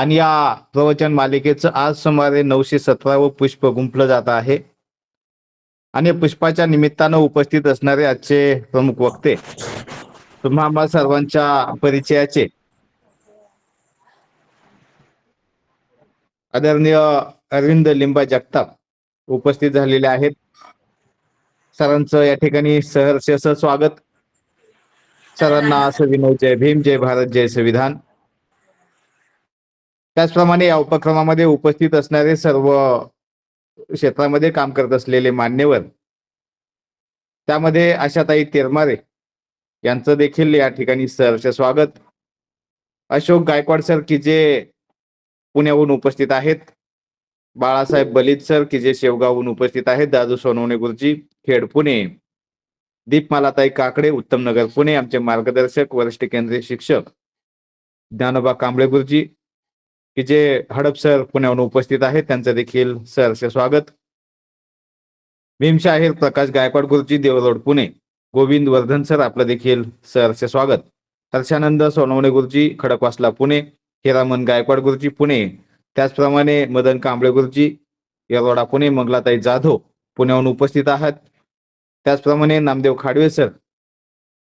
आणि या प्रवचन मालिकेचं आज सुमारे 917वं पुष्प गुंफलं जात आहे. आणि पुष्पाच्या निमित्तानं उपस्थित असणारे आजचे प्रमुख वक्ते तुम्हा आम्हा सर्वांच्या परिचयाचे आदरणीय अरविंद लिंबा जगताप उपस्थित झालेले आहेत. सरांचं या ठिकाणी सहर्ष असं स्वागत. सरांना सविनय जय भीम, जय भारत, जय संविधान. त्याचप्रमाणे या उपक्रमामध्ये उपस्थित असणारे सर्व क्षेत्रामध्ये काम करत असलेले मान्यवर, त्यामध्ये आशाताई तेरमारे यांचं देखील या ठिकाणी सहर्ष स्वागत. अशोक गायकवाड सर की जे पुण्याहून उपस्थित आहेत, बाळासाहेब बलित सर की जे शेवगावहून उपस्थित आहेत, दादू सोनवणे गुरुजी खेड पुणे, दीपमालाताई काकडे उत्तम नगर पुणे, आमचे मार्गदर्शक वरिष्ठ केंद्रीय शिक्षक ज्ञानोबा कांबळे गुरुजी की जे हडप सर पुण्याहून उपस्थित आहेत, त्यांचं देखील सहर्ष स्वागत. भीमशाहीर प्रकाश गायकवाड गुरुजी देवरोड पुणे, गोविंद वर्धन सर आपलं देखील सहर्ष स्वागत. हर्षानंद सोनवणे गुरुजी खडकवासला पुणे, हिरामन गायकवाड गुरुजी पुणे, त्याचप्रमाणे मदन कांबळे गुरुजी येरवडा पुणे, मंगलाताई जाधव पुण्याहून उपस्थित आहात. त्याचप्रमाणे नामदेव खाडवे सर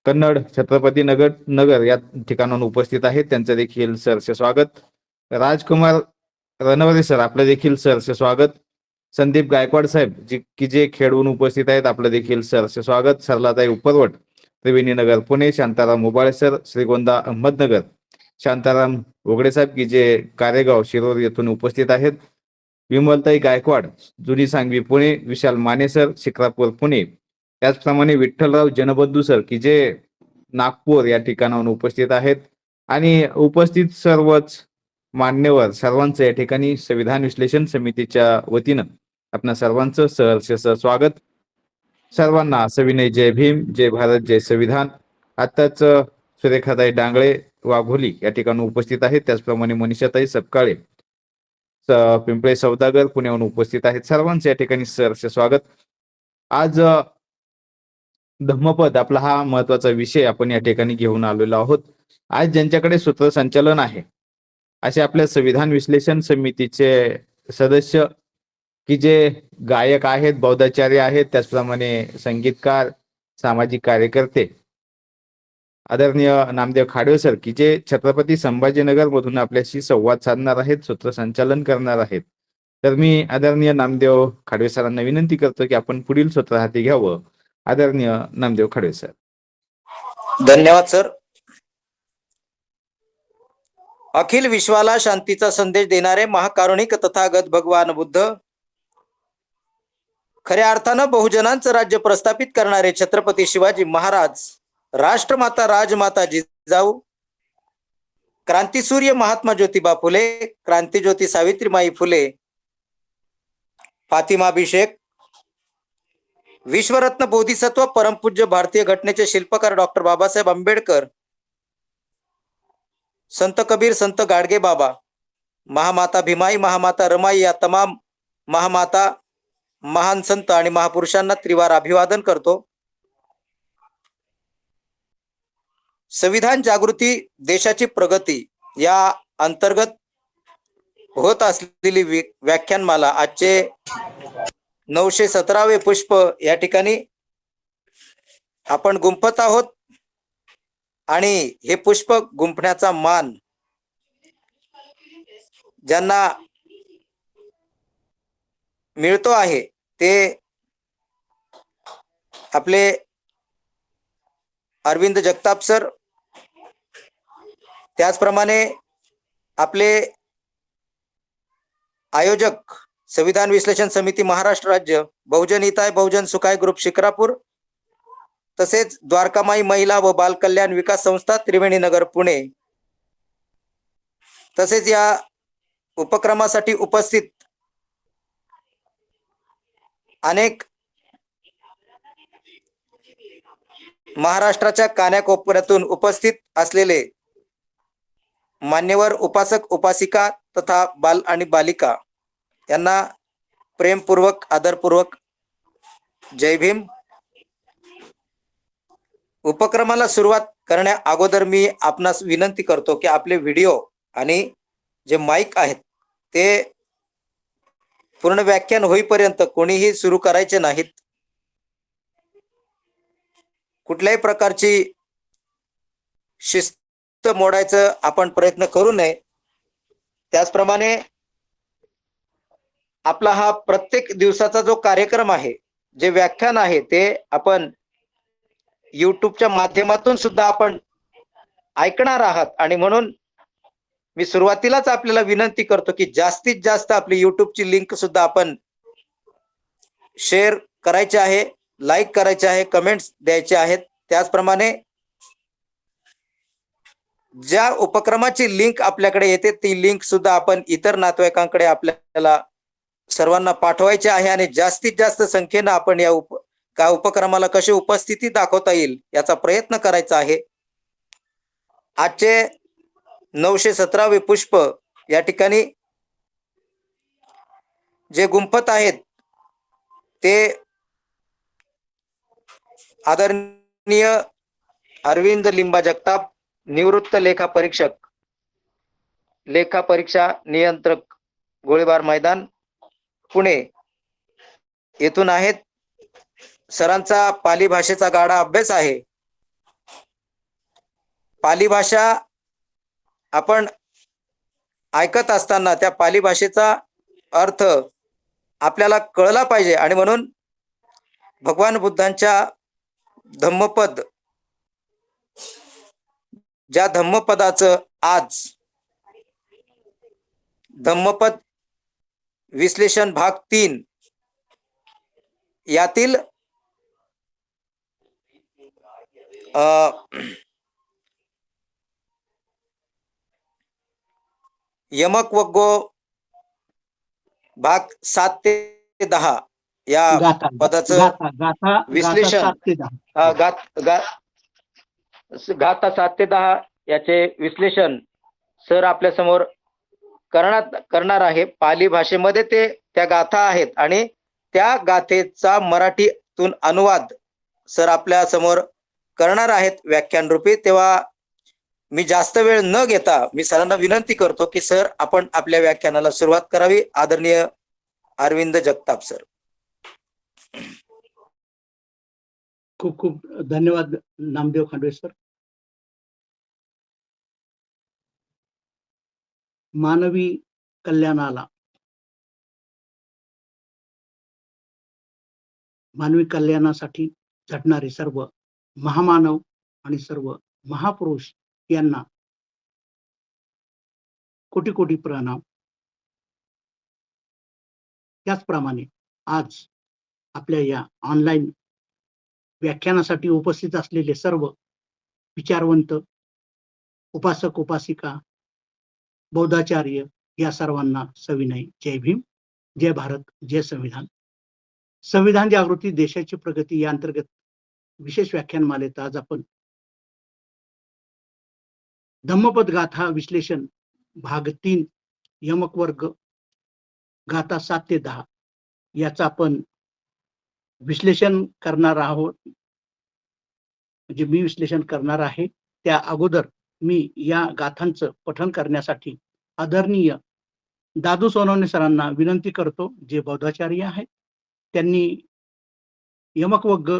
कन्नड छत्रपती नगर या ठिकाणाहून उपस्थित आहेत, त्यांचं देखील सहर्ष स्वागत. राजकुमार रणवरे सर आपलं देखील सहर्ष स्वागत. संदीप गायकवाड साहेब की जे खेडून उपस्थित आहेत, आपलं देखील सहर्ष स्वागत. सरलाताई उपरवट त्रिवेणी नगर पुणे, शांताराम उबाळे सर श्रीगोंदा अहमदनगर, शांताराम उघडे साहेब की जे कारेगाव शिरोर येथून उपस्थित आहेत. विमलताई गायकवाड जुनी सांगवी पुणे, विशाल माने सर शिक्रापूर पुणे, त्याचप्रमाणे विठ्ठलराव जनबंधू सर की जे नागपूर या ठिकाणाहून उपस्थित आहेत. आणि उपस्थित सर्वच मान्यवर सर्वांचं या ठिकाणी संविधान विश्लेषण समितीच्या वतीनं आपणा सर्वांचं सहर्ष स्वागत. सर्वांना सविनय जय भीम, जय भारत, जय संविधान. आताच सुरेखाताई डांगळे वाघोली या ठिकाणी उपस्थित आहेत, त्याचप्रमाणे मनीषाताई सपकाळे पिंपळे सौदागर पुण्याहून उपस्थित आहेत. सर्वांचं या ठिकाणी सहर्ष स्वागत. आज धम्मपद आपला हा महत्वाचा विषय आपण या ठिकाणी घेऊन आलेलो आहोत. आज ज्यांच्याकडे सूत्रसंचालन आहे असे आपल्या संविधान विश्लेषण समितीचे सदस्य की जे गायक आहेत, बौद्धाचार्य आहेत, त्याचप्रमाणे संगीतकार, सामाजिक कार्यकर्ते आदरणीय नामदेव खाडवे सर की जे छत्रपती संभाजीनगर मधून आपल्याशी संवाद साधणार आहेत, सूत्रसंचालन करणार आहेत. तर मी आदरणीय नामदेव खाडवे सरांना विनंती करतो की आपण पुढील सूत्र हाती घ्यावं. आदरणीय नामदेव खाडवे सर. धन्यवाद सर. अखिल विश्वाला शांतीचा संदेश देणारे महाकारुणिक तथागत भगवान बुद्ध, खऱ्या अर्थानं बहुजनांचं राज्य प्रस्थापित करणारे छत्रपती शिवाजी महाराज, राष्ट्रमाता राजमाता जिजाऊ, क्रांतीसूर्य महात्मा ज्योतिबा फुले, क्रांतीज्योती सावित्रीमाई फुले, फातिमाभिषेक, विश्वरत्न बोधिसत्व परमपूज्य भारतीय घटनेचे शिल्पकार डॉक्टर बाबासाहेब आंबेडकर, संत कबीर, संत गाडगे बाबा, महामाता भीमाई, महामाता रमाई या तमाम महामाता, महान संत आणि महापुरुषांना त्रिवार अभिवादन करतो. संविधान जागृती देशाची प्रगती या अंतर्गत होत असलेली व्याख्यानमाला आजचे 917वे पुष्प या ठिकाणी आपण गुंफत आहोत. आणि हे पुष्प गुंफण्याचा मान ज्यांना मिळतो आहे ते आपले अरविंद जगताप सर, त्याचप्रमाणे आपले आयोजक संविधान विश्लेषण समिती महाराष्ट्र राज्य, बहुजन हिताय बहुजन सुखाय ग्रुप शिक्रापूर, तसेच द्वारकामाई महिला व बाल कल्याण विकास संस्था त्रिवेणी नगर पुणे, तसेच या उपक्रमासाठी उपस्थित अनेक महाराष्ट्राच्या कानाकोपऱ्यातून उपस्थित असलेले मान्यवर उपासक उपासिका तथा बाल आणि बालिका यांना प्रेमपूर्वक आदरपूर्वक जय भीम. उपक्रमाला सुरुवात करण्या अगोदर मी आपणास विनंती करतो की आपले व्हिडिओ आणि जे माईक आहेत ते पूर्ण व्याख्यान होईपर्यंत कोणीही सुरू करायचे नाहीत. कुठल्याही प्रकारची शिस्त मोडायचं आपण प्रयत्न करू नये. त्याचप्रमाणे आपला हा प्रत्येक दिवसाचा जो कार्यक्रम आहे, जे व्याख्यान आहे, ते आपण युट्यूबच्या माध्यमातून सुद्धा आपण ऐकणार आहात. आणि म्हणून मी सुरुवातीलाच आपल्याला विनंती करतो की जास्तीत जास्त आपली युट्यूबची लिंक सुद्धा आपण शेअर करायचे आहे, लाईक करायचे आहे, कमेंट्स द्यायचे आहेत. त्याचप्रमाणे ज्या उपक्रमाची लिंक आपल्याकडे येते ती लिंक सुद्धा आपण इतर नातेवाईकांकडे आपल्याला सर्वांना पाठवायची आहे आणि जास्तीत जास्त संख्येनं आपण या उपक्रमाला कशी उपस्थिती दाखवता येईल याचा प्रयत्न करायचा आहे. आजचे 917वे पुष्प या ठिकाणी जे गुंफत आहेत ते आदरणीय अरविंद लिंबा जगताप, निवृत्त लेखा परीक्षक, लेखा परीक्षा नियंत्रक, गोळीबार मैदान, पुणे येथून आहेत. सरांचा पाली भाषेचा गाढा अभ्यास आहे. पाली भाषा आपण ऐकत असताना त्या पाली भाषेचा अर्थ आपल्याला कळला पाहिजे आणि म्हणून भगवान बुद्धांच्या धम्मपद, ज्या धम्मपदाचं आज धम्मपद विश्लेषण भाग 3 यातील यमक वग्गो भाग 7 ते 10 या पदाचं विश्लेषण, गाथा 7 ते 10 याचे विश्लेषण सर आपल्या समोर करणार आहे. पाली भाषेमध्ये ते त्या गाथा आहेत आणि त्या गाथेचा मराठीतून अनुवाद सर आपल्या समोर करणार आहेत व्याख्यान रूपी. तेव्हा मी जास्त वेळ न घेता मी सरांना विनंती करतो की सर आपण आपल्या व्याख्यानाला सुरुवात करावी. आदरणीय अरविंद जगताप सर. खूप खूप धन्यवाद नामदेव खांडवे सर. मानवी कल्याणाला, मानवी कल्याणासाठी झटणारे सर्व महामानव आणि सर्व महापुरुष यांना कोटी कोटी प्रणाम. त्याचप्रमाणे आज आपल्या या ऑनलाईन व्याख्यानासाठी उपस्थित असलेले सर्व विचारवंत, उपासक उपासिका, बौद्धाचार्य या सर्वांना सविनय जय भीम, जय भारत, जय संविधान. संविधान जागृती देशाची प्रगती या अंतर्गत विशेष व्याख्यान मालेत आज आपण धम्मपद गाथा विश्लेषण भाग 3 यमक वर्ग गाथा 7 ते 10 याचा आपण विश्लेषण करणार आहोत. म्हणजे मी विश्लेषण करणार आहे. त्या अगोदर मी या गाथांचं पठण करण्यासाठी आदरणीय दादू सोनवणे सरांना विनंती करतो, जे बौद्धाचार्य आहेत. त्यांनी यमक वग्ग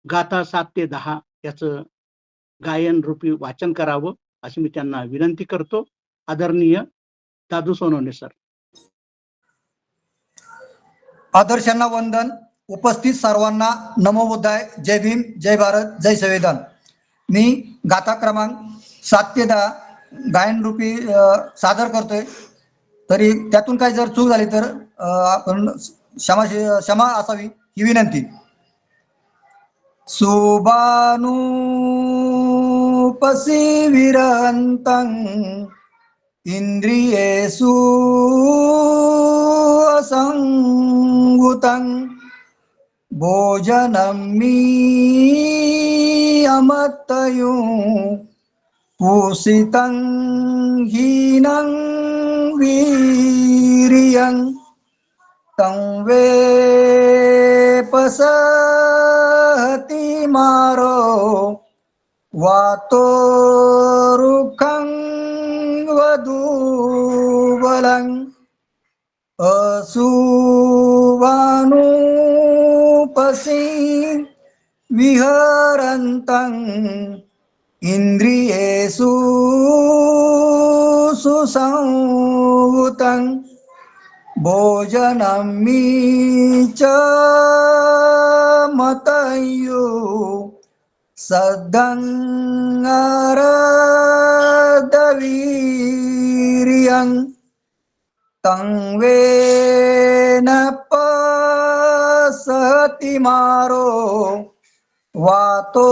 गाथा 7 ते 10 याचं गायन रूपी वाचन करावं अशी मी त्यांना विनंती करतो. आदरणीय दादू सोनवणे सर. आदर्शांना वंदन. उपस्थित सर्वांना नमो बुद्धाय, जय भीम, जय भारत, जय संविधान. मी गाथा क्रमांक 7 ते 10 गायन रूपी सादर करतोय. तरी त्यातून काही जर चूक झाली तर आपण क्षमा असावी ही विनंती. सुबानु पसी विरहंतं इंद्रियेषु असंगुतं भोजनं मी अमत्तयु पूषितं हीनं वीर्यं तं वेपसति मारो वातो रुखं व सुवानुपसी विहरन्तं इन्द्रियेषु सुसंवृतं भोजनं च मतयो सद्दङ्गारदवीर्यं तं वेन पसति मारो वातो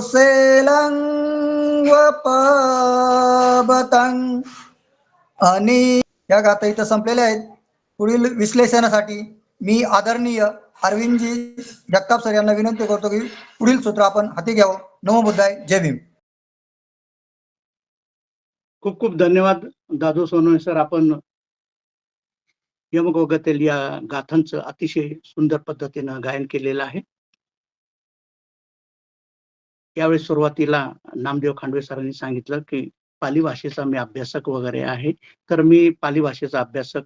सेलंगपबतं आणि या गाथा इथं संपलेल्या आहेत. पुढील विश्लेषणासाठी मी आदरणीय अरविंदजी जगताप सर यांना विनंती करतो की पुढील सूत्र आपण हाती घ्यावं. नमो बुद्धाय. जय भीम. खूप खूप धन्यवाद दादू सोनवणे सर. आपण यमकवगातील या गाथांचं अतिशय सुंदर पद्धतीनं गायन केलेलं आहे. यावेळी सुरुवातीला नामदेव खांडवे सरांनी सांगितलं की पाली भाषेचा मी अभ्यासक वगैरे आहे. तर मी पाली भाषेचा अभ्यासक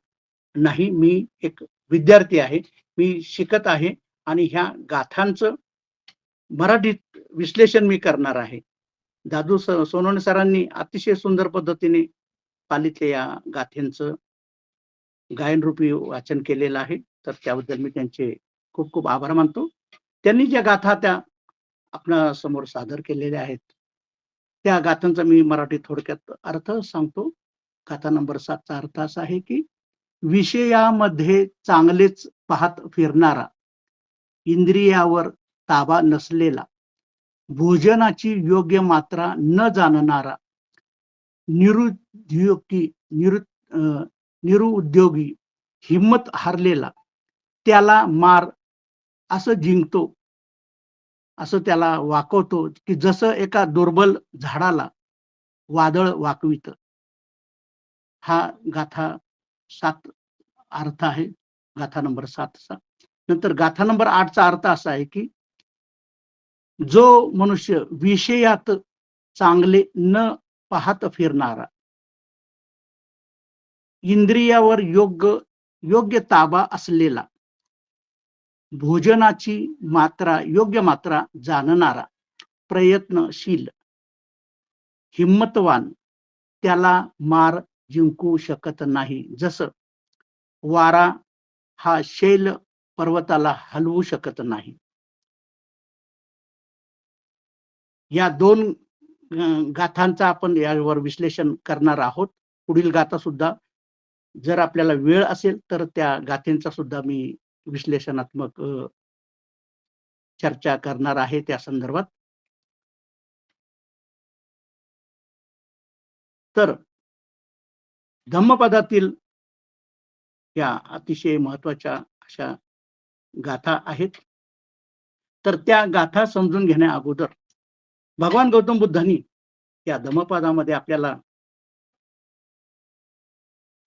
नाही, मी एक विद्यार्थी आहे, मी शिकत आहे आणि ह्या गाथांचं मराठीत विश्लेषण मी करणार आहे. दादू सोनवणे सरांनी अतिशय सुंदर पद्धतीने पालीतल्या या गाथेंचं गायनरूपी वाचन केलेलं आहे. तर त्याबद्दल मी त्यांचे खूप खूप आभार मानतो. त्यांनी ज्या गाथा त्या आपल्या समोर सादर केलेल्या आहेत त्या गाथांचा मी मराठी थोडक्यात अर्थ सांगतो. गाथा नंबर 7 चा अर्थ असा आहे की विषयामध्ये चांगलेच पाहत फिरणारा, इंद्रियावर ताबा नसलेला, भोजनाची योग्य मात्रा न जाणणारा, निरुद्योगी, हिम्मत हारलेला, त्याला मार असं जिंकतो, असं त्याला वाकवतो की जसं एका दुर्बल झाडाला वादळ वाकवित. हा गाथा 7 अर्थ आहे गाथा नंबर 7 चा. नंतर गाथा नंबर 8 चा अर्थ असा आहे की जो मनुष्य विषयात चांगले न पाहत फिरणारा, इंद्रियावर योग्य ताबा असलेला, भोजनाची योग्य मात्रा जाणणारा, प्रयत्नशील, हिम्मतवान, त्याला मार जिंकू शकत नाही. जसं वारा हा शैल पर्वताला हलवू शकत नाही. या 2 गाथांचा आपण यावर विश्लेषण करणार आहोत. पुढील गाथा सुद्धा जर आपल्याला वेळ असेल तर त्या गाथेंचा सुद्धा मी विश्लेषणात्मक चर्चा करणार आहे त्या संदर्भात. तर धम्मपदातील या अतिशय महत्वाच्या अशा गाथा आहेत. तर त्या गाथा समजून घेण्या अगोदर भगवान गौतम बुद्धांनी या धम्मपदामध्ये आपल्याला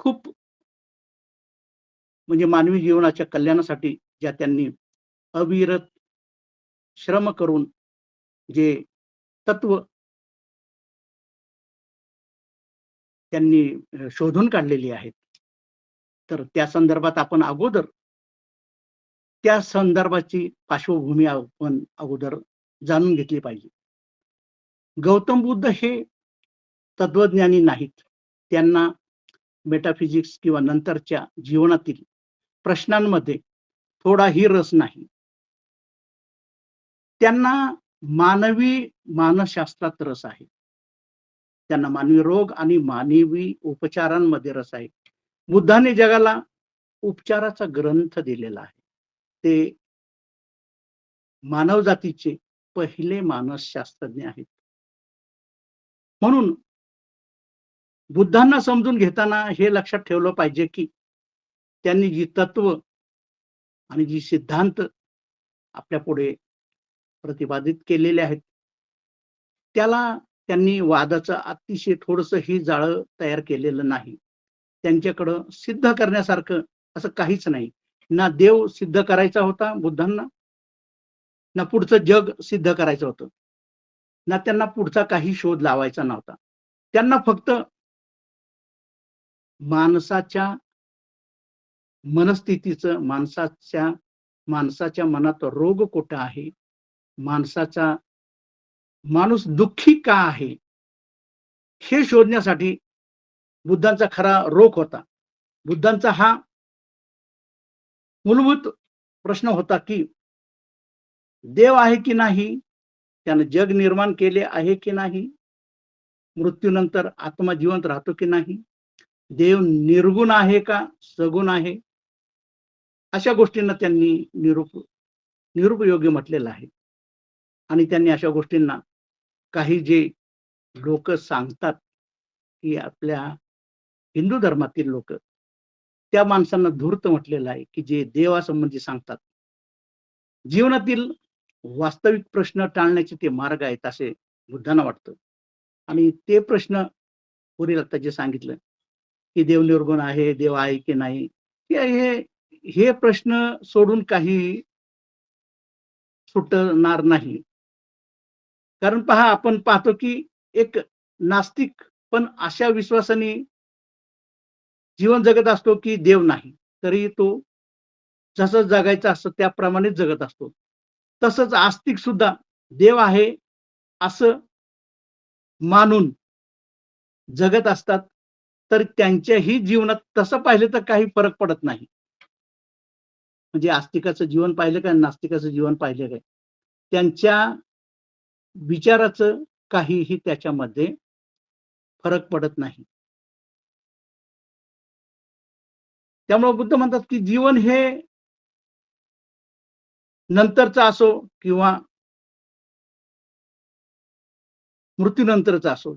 खूप म्हणजे मानवी जीवनाच्या कल्याणासाठी ज्या त्यांनी अविरत श्रम करून जे तत्व त्यांनी शोधून काढलेली आहेत, तर त्या संदर्भात आपण अगोदर त्या संदर्भाची पार्श्वभूमी आपण अगोदर जाणून घेतली पाहिजे. गौतम बुद्ध हे तत्वज्ञानी नाहीत. त्यांना मेटाफिजिक्स किंवा नंतरच्या जीवनातील प्रश्नांमध्ये थोडाही रस नाही. त्यांना मानवी मानसशास्त्रात रस आहे. त्यांना मानवी रोग आणि मानवी उपचारांमध्ये रस आहे. बुद्धाने जगाला उपचाराचा ग्रंथ दिलेला आहे. ते मानवजातीचे पहिले मानसशास्त्रज्ञ आहेत. म्हणून बुद्धांना समजून घेताना हे लक्षात ठेवलं पाहिजे की त्यांनी जी तत्व आणि जी सिद्धांत आपल्या पुढे प्रतिपादित केलेले आहेत त्याला त्यांनी वादाचं अतिशय थोडंसंही जाळं तयार केलेलं नाही. त्यांच्याकडं सिद्ध करण्यासारखं असं काहीच नाही. ना देव सिद्ध करायचा होता बुद्धांना, ना पुढचं जग सिद्ध करायचं होतं, ना त्यांना पुढचा काही शोध लावायचा नव्हता. त्यांना फक्त माणसाच्या मनस्थितीचं, माणसाच्या मनात रोग कुठं आहे, माणूस दुःखी का आहे, हे शोधण्यासाठी बुद्धांचा खरा रोग होता. बुद्धांचा हा मूलभूत प्रश्न होता की देव आहे की नाही, त्यानं जग निर्माण केले आहे की नाही, मृत्यूनंतर आत्मा जिवंत राहतो की नाही, देव निर्गुण आहे का सगुण आहे, अशा गोष्टींना त्यांनी निरुपयोगी म्हटलेलं आहे. आणि त्यांनी अशा गोष्टींना काही जे लोक सांगतात की आपल्या हिंदू धर्मातील लोक, त्या माणसांना धूर्त म्हटलेलं आहे की जे देवासंबंधी सांगतात. जीवनातील वास्तविक प्रश्न टाळण्याचे ते मार्ग आहेत असे बुद्धांना वाटतं. आणि ते प्रश्न पुढील आता जे सांगितलं की देव निर्गुण आहे, देव आहे की नाही, हे प्रश्न सोडून काही सुटणार नाही. कारण पहा, आपण पाहतो की एक नास्तिक पण अशा विश्वासाने जीवन जगत असतो की देव नाही, तरी तो जसं जगायचं असतं त्याप्रमाणेच जगत असतो. तसंच आस्तिक सुद्धा देव आहे असं मानून जगत असतात, तर त्यांच्याही जीवनात तसं पाहिलं तर काही फरक पडत नाही. म्हणजे आस्तिकाचं जीवन पाहिलं काय, नास्तिकाचं जीवन पाहिलं काय, त्यांच्या विचाराचं काहीही त्याच्यामध्ये फरक पडत नाही. त्यामुळे बुद्ध म्हणतात की जीवन हे नंतरचा असो किंवा मृत्यूनंतरचा असो,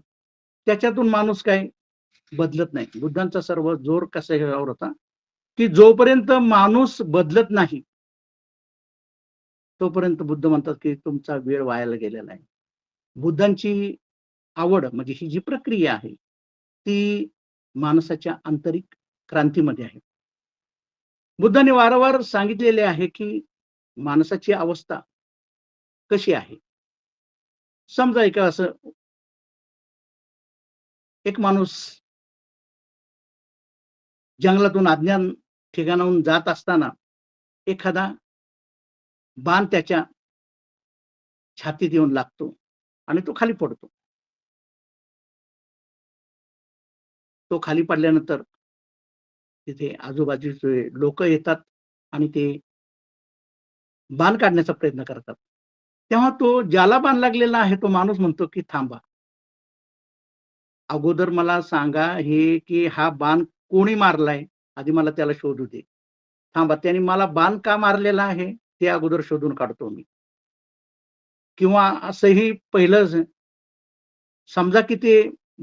त्याच्यातून माणूस काय बदलत नाही. बुद्धांचा सर्व जोर कसा ह्यावर होता की जोपर्यंत माणूस बदलत नाही तोपर्यंत बुद्ध म्हणतात की तुमचा वेळ वायाला गेलेला आहे. बुद्धांची आवड म्हणजे ही जी प्रक्रिया आहे ती माणसाच्या आंतरिक क्रांतीमध्ये आहे. बुद्धांनी वारंवार सांगितलेले आहे की माणसाची अवस्था कशी आहे. समजा एक माणूस जंगलातून अज्ञात ठिकाणाहून जात असताना एखादा बाण त्याच्या छातीत येऊन लागतो आणि तो खाली पडतो. तो खाली पडल्यानंतर तिथे आजूबाजूचे लोक येतात आणि ते बाण काढण्याचा प्रयत्न करतात. तेव्हा तो ज्याला बाण लागलेला आहे तो माणूस म्हणतो की थांबा, अगोदर मला सांगा हे की हा बाण कोणी मारलाय, आधी मला त्याला शोधू दे. थांबा, त्याने मला बाण का मारलेला आहे ते अगोदर शोधून काढतो मी. किंवा असंही पहिलं समजा की ते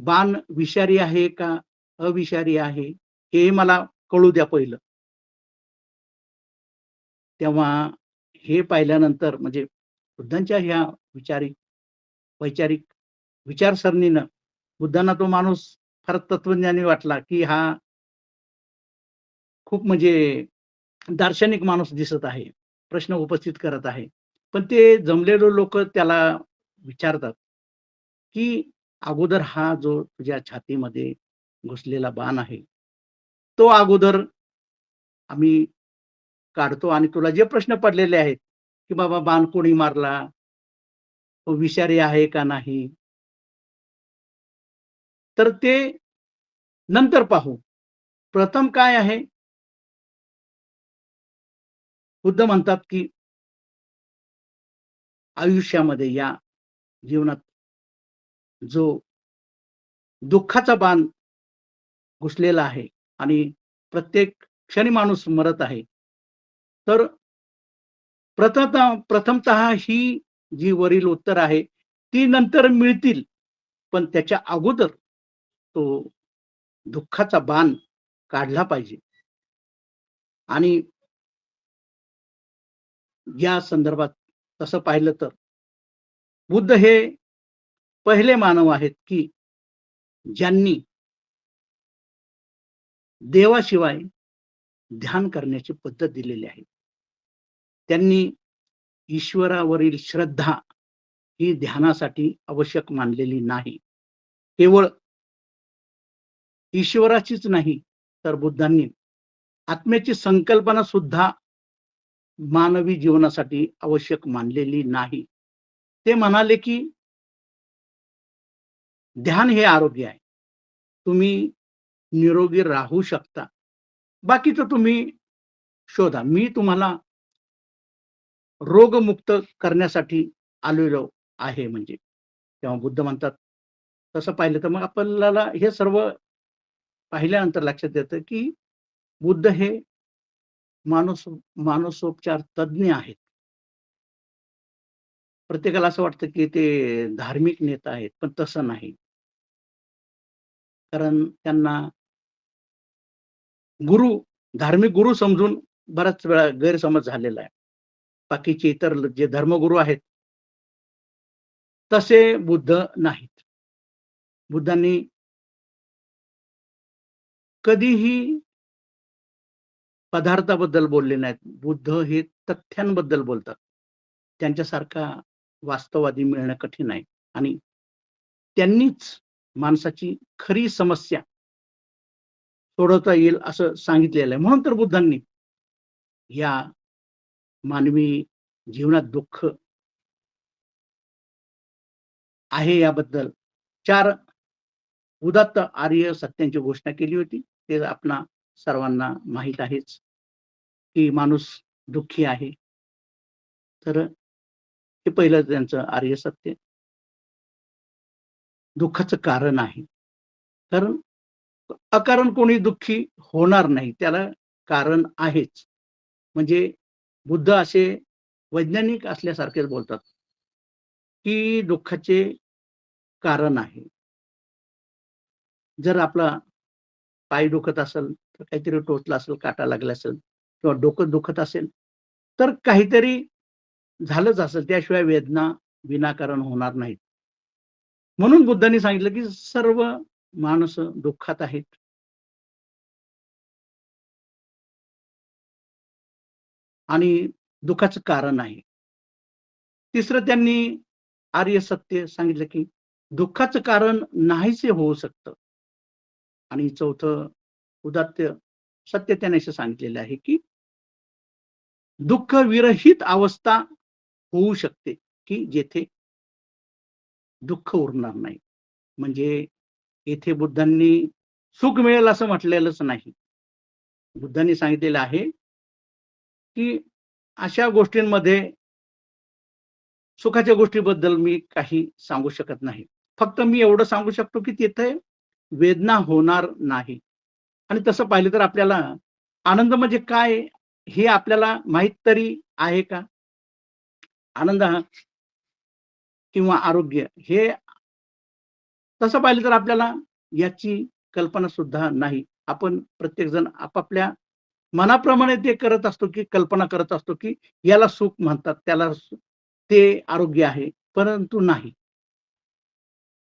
बाण विषारी आहे का अविषारी आहे हे मला कळू द्या पहिलं. तेव्हा हे पाहिल्यानंतर म्हणजे बुद्धांच्या ह्या वैचारिक विचारसरणीनं बुद्धांना तो माणूस फार तत्वज्ञानी वाटला की हा खूप म्हणजे दार्शनिक माणूस दिसत आहे, प्रश्न उपस्थित करत आहे. पण ते जमलेले लोक त्याला विचारतात की अगोदर हा जो तुझ्या छातीमध्ये घुसलेला बाण आहे तो अगोदर आम्ही काढतो आणि तुला जे प्रश्न पडलेले आहेत की बाबा बाण कोणी मारला, तो विषारी आहे का नाही, तर ते नंतर पाहू. प्रथम काय आहे, बुद्ध म्हणतात की आयुष्यामध्ये या जीवनात जो दुःखाचा बाण घुसलेला आहे आणि प्रत्येक क्षणी माणूस मरत आहे, तर प्रथमतः ही जी वरील उत्तर आहे ती नंतर मिळतील, पण त्याच्या अगोदर तो दुःखाचा बाण काढला पाहिजे. आणि या संदर्भात तसं पाहिलं तर बुद्ध हे पहिले मानव आहेत की ज्यांनी देवाशिवाय ध्यान करण्याची पद्धत दिलेली आहे. त्यांनी ईश्वरावरील श्रद्धा ही ध्यानासाठी आवश्यक मानलेली नाही. केवळ ईश्वराचीच नाही तर बुद्धांनी आत्म्याची संकल्पना सुद्धा मानवी जीवनासाठी आवश्यक मानलेली नाही. ते म्हणाले की ध्यान हे आरोग्य आहे. तुम्ही निरोगी राहू शकता. बाकीचं तुम्ही शोधा. मी तुम्हाला रोगमुक्त करण्यासाठी आलेलो आहे म्हणजे. तेव्हा बुद्ध म्हणतात, तसं पाहिलं तर मग आपल्याला हे सर्व पाहिल्यानंतर लक्षात येतं की बुद्ध हे मानसोपचार तज्ञ आहेत. प्रत्येकाला असं वाटतं की ते धार्मिक नेता आहेत, पण तसं नाही. कारण त्यांना गुरु, धार्मिक गुरु समजून बऱ्याच वेळा गैरसमज झालेला आहे. बाकीचे इतर जे धर्मगुरू आहेत, तसे बुद्ध नाहीत. बुद्धांनी कधीही पदार्थाबद्दल बोलले नाहीत. बुद्ध हे तथ्यांबद्दल बोलतात. त्यांच्यासारखा वास्तववादी मिळणं कठीण आहे आणि त्यांनीच माणसाची खरी समस्या सोडवता येईल असं सांगितलेलं आहे. म्हणून तर बुद्धांनी या मानवी जीवनात दुःख आहे याबद्दल 4 उदात्त आर्य सत्यांची घोषणा केली होती. ते आपणा सर्वांना माहीत आहेच, की माणूस दुःखी आहे. तर हे पहिलं त्यांचं आर्य सत्य. दुःखाचं कारण आहे. कारण अकारण कोणी दुःखी होणार नाही. त्याला कारण आहेच. म्हणजे बुद्ध असे वैज्ञानिक असल्यासारखेच बोलतात, की दुःखाचे कारण आहे. जर आपला पाय दुखत असेल, तर काहीतरी टोचलं असेल, काटा लागला असेल किंवा डोकं दुखत असेल, तर काहीतरी झालंच असेल. त्याशिवाय वेदना विनाकारण होणार नाहीत. म्हणून बुद्धांनी सांगितलं, की सर्व माणसं दुःखात आहेत. आणि दुःखाचं कारण आहे. तिसरं त्यांनी आर्य सत्य सांगितलं, की दुःखाचं कारण नाहीसे होऊ शकतं. आणि चौथं उदात्त सत्य त्याने असं सांगितलेलं आहे, की दुःख विरहित अवस्था होऊ शकते, की जेथे दुःख उरणार नाही. म्हणजे येथे बुद्धांनी सुख मिळेल असं म्हटलेलंच नाही. बुद्धांनी सांगितलेलं आहे, की अशा गोष्टींमध्ये सुखाच्या गोष्टीबद्दल मी काही सांगू शकत नाही. फक्त मी एवढं सांगू शकतो, की तिथे वेदना होणार नाही. आणि तसं पाहिलं तर आपल्याला आनंद म्हणजे काय हे आपल्याला माहीत तरी आहे का? आनंद हा किंवा आरोग्य हे तसं पाहिलं तर आपल्याला याची कल्पना सुद्धा नाही. आपण प्रत्येकजण आपापल्या मनाप्रमाणे ते करत असतो, की कल्पना करत असतो, की याला सुख म्हणतात, त्याला ते आरोग्य आहे, परंतु नाही.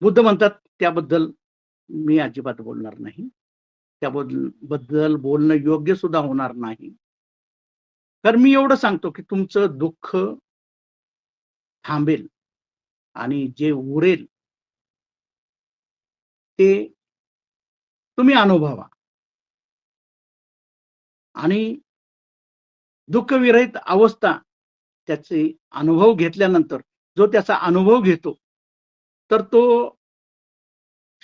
बुद्ध म्हणतात त्याबद्दल मी अजिबात बोलणार नाही. त्याबद्दल बोलणं योग्य सुद्धा होणार नाही. तर मी एवढं सांगतो, की तुमचं दुःख थांबेल आणि जे उरेल ते तुम्ही अनुभवा आणि दुःखविरहित अवस्था त्याचे अनुभव घेतल्यानंतर जो त्याचा अनुभव घेतो, तर तो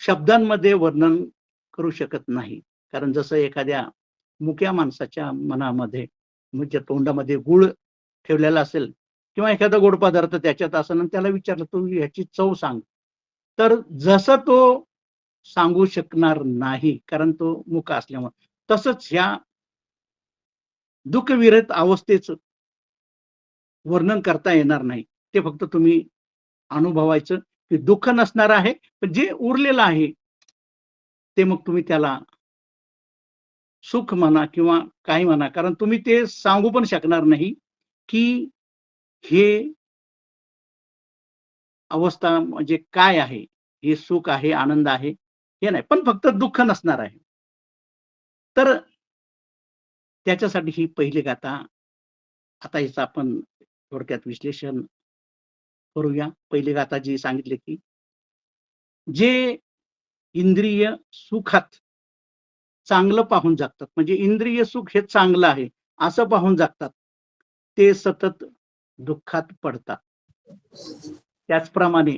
शब्दांमध्ये वर्णन करू शकत नाही. कारण जसं एखाद्या मुक्या माणसाच्या मनामध्ये म्हणजे तोंडामध्ये गूळ ठेवलेला असेल किंवा एखादा गोड पदार्थ त्याच्यात असेल आणि त्याला विचारलं, "तू ह्याची चव सांग." तर जसं तो सांगू शकणार नाही, कारण तो मुका असल्यामुळे. तसंच ह्या दुःखविरहित अवस्थेचं वर्णन करता येणार नाही. ते फक्त तुम्ही अनुभवायचं, की दुःख नसणार आहे, पण जे उरलेलं आहे, ते मग तुम्ही त्याला सुख म्हणा किंवा काही म्हणा, कारण तुम्ही ते सांगू पण शकणार नाही, की हे अवस्था म्हणजे काय आहे? हे सुख आहे, आनंद आहे, हे नाही. पण फक्त दुःख नसणार आहे. तर त्याच्यासाठी ही पहिली गाथा, आता याचं आपण थोडक्यात विश्लेषण करूया. पहिली गाथा जी सांगितली, की जे इंद्रिय सुखात चांगलं पाहून जगतात, म्हणजे इंद्रिय सुख हे चांगलं आहे असं पाहून जगतात, ते सतत दुःखात पडतात. त्याचप्रमाणे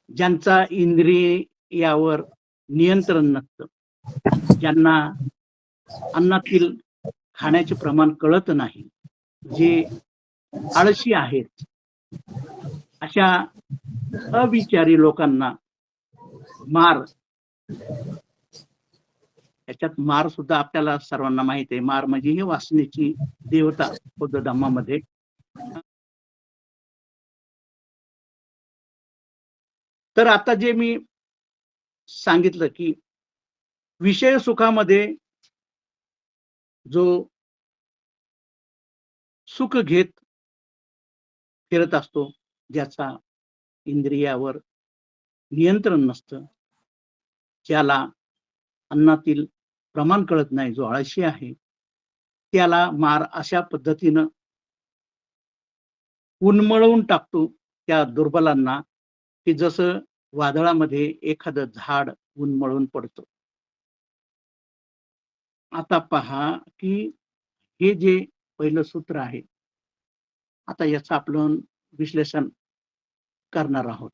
ज्यांचा इंद्रियावर नियंत्रण नसतं, ज्यांना अन्नातील खाण्याचे प्रमाण कळत नाही, जे आळशी आहेत, अशा अविचारी लोकांना मार, याच्यात मार सुद्धा आपल्याला सर्वांना माहित आहे. मार म्हणजे ही वासनेची देवता बौद्ध धर्मामध्ये. तर आता जे मी सांगितलं की विषय सुखामध्ये जो सुख घेत फिरत असतो, ज्याचा इंद्रियावर नियंत्रण नसतं, ज्याला अन्नातील प्रमाण कळत नाही, जो आळशी आहे, त्याला मार अशा पद्धतीनं उन्मळवून टाकतो त्या दुर्बलांना, की जसं वादळामध्ये एखादं झाड उन्मळून पडतं. आता पहा की हे जे पहिलं सूत्र आहे, आता याचं आपण विश्लेषण करणार आहोत.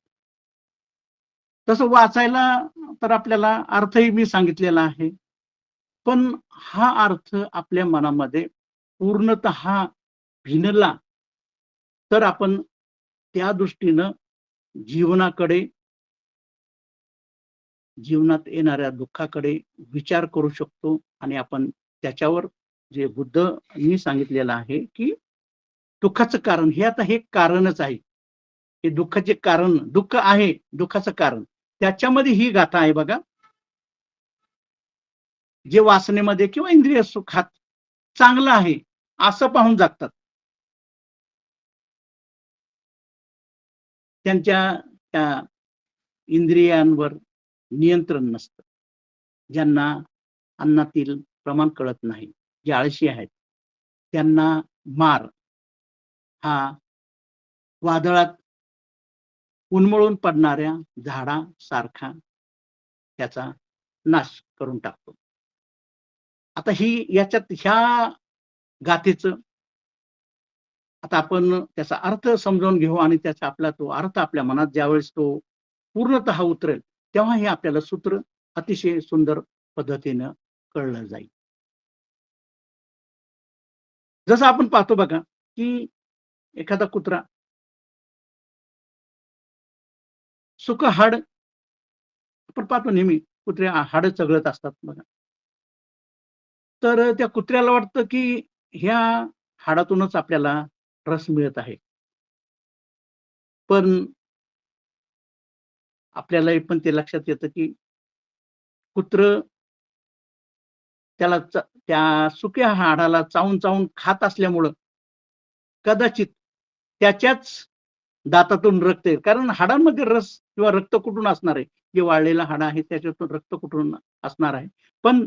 तसं वाचायला तर आपल्याला अर्थही मी सांगितलेला आहे, पण हा अर्थ आपल्या मनामध्ये पूर्णतः भिनला तर आपण त्या दृष्टीनं जीवनाकडे, जीवनात येणाऱ्या दुःखाकडे विचार करू शकतो आणि आपण त्याच्यावर जे बुद्धनी सांगितलेलं आहे की दुःखाचं कारण हे, आता हे कारणच आहे, हे दुःखाचे कारण, दुःख आहे दुःखाचं कारण, त्याच्यामध्ये ही गाथा आहे बघा. जे वासनेमध्ये किंवा इंद्रिय सुखात चांगलं आहे असं पाहून जगतात, त्यांच्या त्या इंद्रियांवर नियंत्रण नसतं, ज्यांना अन्नातील प्रमाण कळत नाही, जे आळशी आहेत, त्यांना मार हा वादळात उन्मळून पडणाऱ्या झाडासारखा त्याचा नाश करून टाकतो. आता ही याच्यात ह्या गाथेचं आता आपण त्याचा अर्थ समजावून घेऊ आणि त्याचा आपला तो अर्थ आपल्या मनात ज्यावेळेस तो पूर्णतः उतरेल, तेव्हा हे आपल्याला सूत्र अतिशय सुंदर पद्धतीनं कळलं जाईल. जसं आपण पाहतो बघा की एखादा कुत्रा सुक हाड, आपण पाहतो नेहमी कुत्रे हाड चघळत असतात बघा, तर त्या कुत्र्याला वाटतं की ह्या हाडातूनच आपल्याला रस मिळत आहे, पण आपल्याला पण ते लक्षात येतं की कुत्र त्या सुक्या हाडाला चावून चावून खात असल्यामुळं कदाचित त्याच्याच दातातून रक्त येईल, कारण हाडांमध्ये रस किंवा रक्त कुठून असणार आहे, जे वाळलेलं हाड आहे त्याच्यातून रक्त कुठून असणार आहे, पण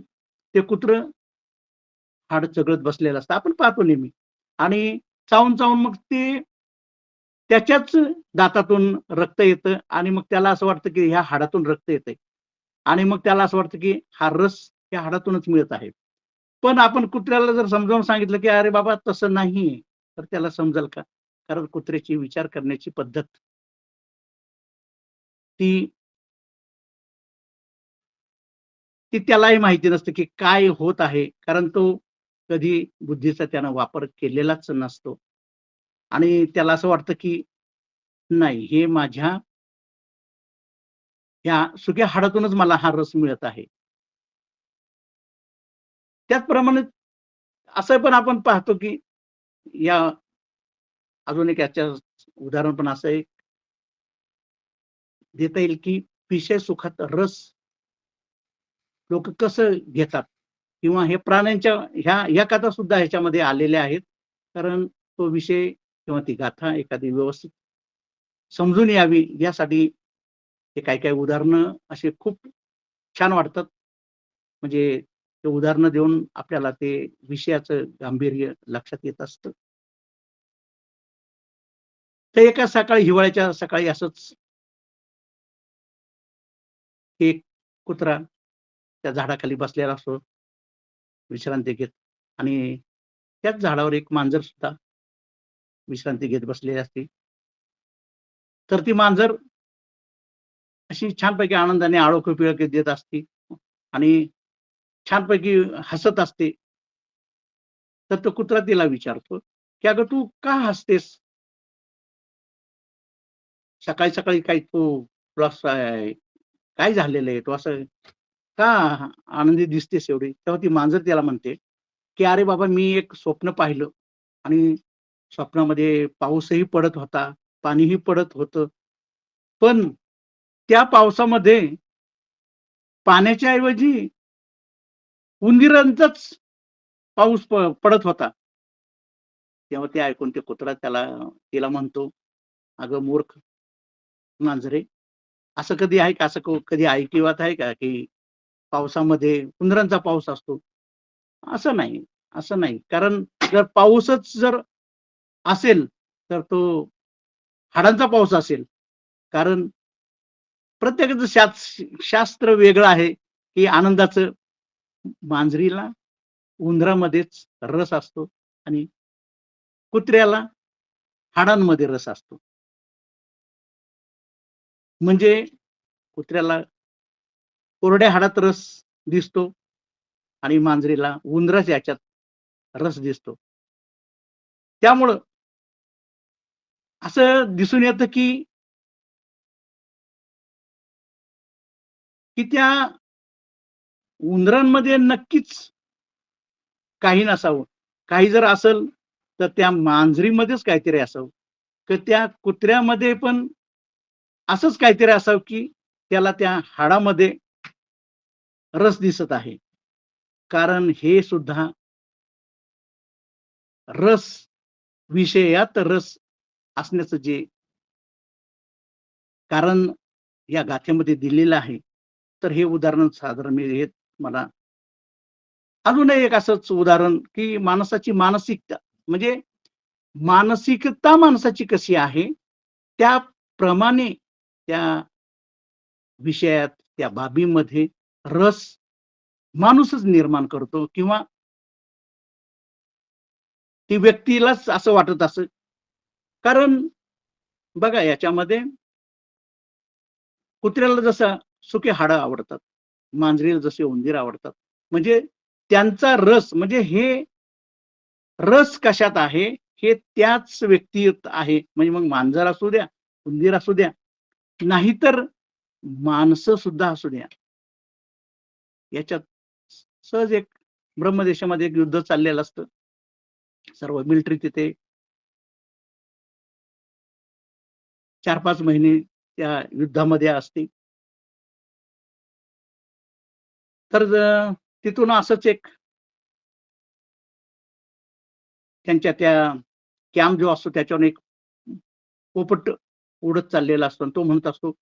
ते कुत्र हाड चघळत बसलेलं असतं, आपण पाहतो नेहमी, आणि चावून चावून मग ते त्याच्याच दातातून रक्त येतं आणि मग त्याला असं वाटतं की ह्या हाडातून रक्त येतंय आणि मग त्याला असं वाटतं की हा रस या हाडातूनच मिळत आहे. पण आपण कुत्र्याला जर समजावून सांगितलं की अरे बाबा तसं नाही, तर त्याला समजेल का? कारण कुत्र्याची विचार करण्याची पद्धत ती ती त्यालाही माहिती नसतं की काय होत आहे, कारण तो कधी बुद्धीचा त्यानं वापर केलेलाच नसतो आणि त्याला असं वाटतं की नाही, हे माझ्या ह्या सुक्या हाडातूनच मला हा रस मिळत आहे. त्याचप्रमाणे असं पण आपण पाहतो की या अजून एक याच्या उदाहरण पण असं एक देता येईल की विषय सुखात रस लोक कसं घेतात, किंवा हे प्राण्यांच्या ह्या कथा सुद्धा ह्याच्यामध्ये आलेल्या आहेत, कारण तो विषय किंवा ती गाथा एखादी व्यवस्थित समजून यावी यासाठी हे काही काही उदाहरणं असे खूप छान वाटतात, म्हणजे ते उदाहरणं देऊन आपल्याला ते विषयाचं गांभीर्य लक्षात येत असतं. तर एका सकाळी, हिवाळ्याच्या सकाळी असंच एक कुत्रा त्या झाडाखाली बसलेला असतो विश्रांती घेत, आणि त्याच झाडावर एक मांजर सुद्धा विश्रांती घेत बसलेली असते. तर ती मांजर अशी छानपैकी आनंदाने आळोखी पिळकी देत असते आणि छानपैकी हसत असते. तर तो कुत्रा तिला विचारतो की अगं तू का हसतेस? सकाळी सकाळी काही तुला काय झालेलं आहे? तू असं का आनंदी दिसतेस एवढी? तेव्हा ती मांजर त्याला म्हणते की अरे बाबा, मी एक स्वप्न पाहिलं आणि स्वप्नामध्ये पाऊसही पडत होता, पाणीही पडत होतं. पण त्या पावसामध्ये पाण्याच्या ऐवजी उंदीरांचाच पाऊस पडत होता. तेव्हा ते ऐकून ते कुत्रा तिला म्हणतो, "अगं मूर्ख मांजरे, असं कधी आहे का? असं कधी ऐकिवात आहे का की पावसामध्ये उंदरांचा पाऊस असतो?" असं नाही, असं नाही. कारण जर पाऊसच जर असेल, तर तो हाडांचा पाऊस असेल. कारण प्रत्येकाचं शास्त्र वेगळं आहे, की आनंदाचं मांजरीला उंदरामध्येच रस असतो आणि कुत्र्याला हाडांमध्ये रस असतो. म्हणजे कुत्र्याला कोरड्या हाडात रस दिसतो आणि मांजरीला उंदराच्या ह्याच्यात रस दिसतो. त्यामुळं असं दिसून येतं की की त्या उंदरांमध्ये नक्कीच काही नसावं. काही जर असेल तर त्या मांजरीमध्येच काहीतरी असावं. तर त्या कुत्र्यामध्ये पण असंच काहीतरी असावं की त्याला त्या हाडामध्ये रस दिसत आहे. कारण हे सुद्धा रस, विषयात रस असण्याचं जे कारण या गाथेमध्ये दिलेलं आहे, तर हे उदाहरण साधारण मी हे मला अजूनही एक असंच उदाहरण की माणसाची मानसिकता, म्हणजे मानसिकता माणसाची कशी आहे, त्याप्रमाणे त्या विषयात, त्या बाबीमध्ये रस माणूसच निर्माण करतो किंवा ती व्यक्तीलाच असं वाटत असेल. कारण बघा याच्यामध्ये कुत्र्याला जसं सुकी हाडं आवडतात, मांजरीला जसे उंदीर आवडतात. म्हणजे त्यांचा रस, म्हणजे हे रस कशात आहे, हे त्याच व्यक्तीत आहे. म्हणजे मग मांजर असू द्या, उंदीर असू द्या, नाहीतर माणसं सुद्धा असू द्या. याच्यात सहज एक ब्रह्मदेशामध्ये एक युद्ध चाललेलं असतं. सर्व मिलिटरी तिथे 4-5 महिने त्या युद्धामध्ये असते. तर तिथून असंच एक त्यांच्या त्या कॅम्प जो असतो त्याच्यावर एक पोपट उडत चाललेला असतो आणि तो म्हणत असतो,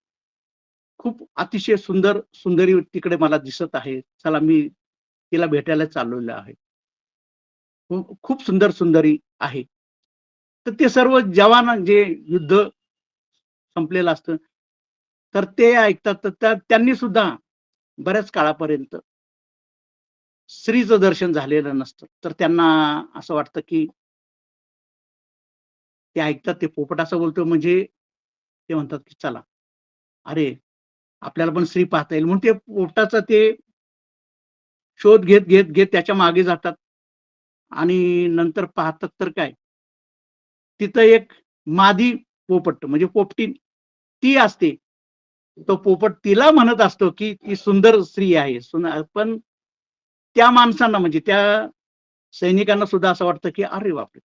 "खूप अतिशय सुंदर सुंदरी तिकडे मला दिसत आहे. चला मी तिला भेटायला चाललेलो आहे. खूप सुंदर सुंदरी आहे." तर ते सर्व जवान जे युद्ध संपलेलं असतं, तर ते ऐकतात. तर त्यांनी सुद्धा बऱ्याच काळापर्यंत स्त्रीचं दर्शन झालेलं नसतं. तर त्यांना असं वाटतं की ते ऐकतात, ते पोपट असं बोलतो म्हणजे ते म्हणतात की चला, अरे आपल्याला पण स्त्री पाहता येईल, म्हणून ते पोपटाचा ते शोध घेत, घेत, घेत त्याच्या मागे जातात आणि नंतर पाहतात तर काय, तिथं एक मादी पोपट म्हणजे पोपटीन ती असते. तो पोपट तिला म्हणत असतो की ती सुंदर स्त्री आहे. पण त्या माणसांना म्हणजे त्या सैनिकांना सुद्धा असं वाटतं की अरे बापरे!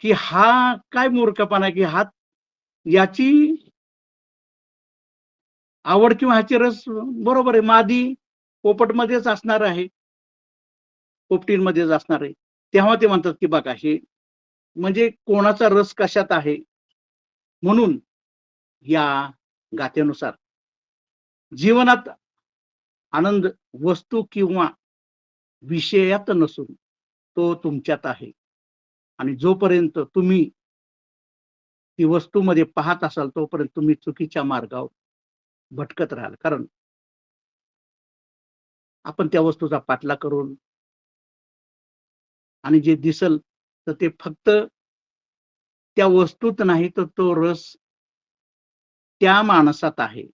की हा काय मूर्खपणा, की हा याची आवड किंवा ह्याची रस बरोबर आहे. मादी पोपटमध्येच असणार आहे, पोपटीमध्येच असणार आहे. तेव्हा ते म्हणतात, की बघा हे म्हणजे कोणाचा रस कशात आहे. म्हणून या गाथेनुसार जीवनात आनंद वस्तू किंवा विषयात नसून तो तुमच्यात आहे आणि जोपर्यंत तुम्ही ती वस्तूमध्ये पाहत असाल तोपर्यंत तुम्ही चुकीच्या मार्गावर भटकत राहाल. कारण आपण त्या वस्तूचा पाठलाग करून आणि जे दिसल तर ते फक्त त्या वस्तूत नाही तर तो रस त्या माणसात आहे.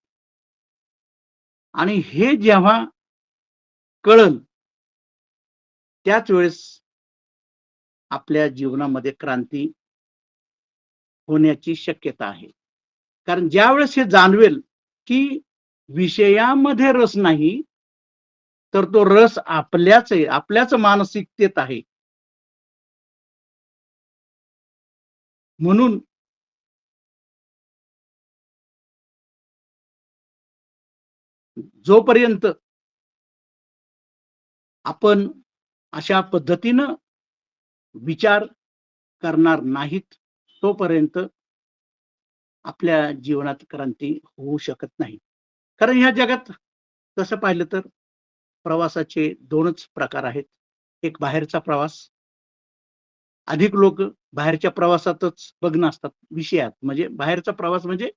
आणि हे जेव्हा कळल त्याच वेळेस आपल्या जीवनामध्ये क्रांती होण्याची शक्यता आहे. कारण ज्यावेळेस हे जाणवेल की विषयामध्ये रस नाही तर तो रस आपल्याच आहे, आपल्याच मानसिकतेत आहे. म्हणून जोपर्यंत आपण अशा पद्धतीनं विचार करणार नाहीत तोपर्यंत आपल्या जीवनात क्रांती होऊ शकत नाही. कारण ह्या जगात तसं पाहिलं तर प्रवासाचे दोनच प्रकार आहेत. एक बाहेरचा प्रवास. अधिक लोक बाहेरच्या प्रवासातच मग्न असतात, विषयात. म्हणजे बाहेरचा प्रवास म्हणजे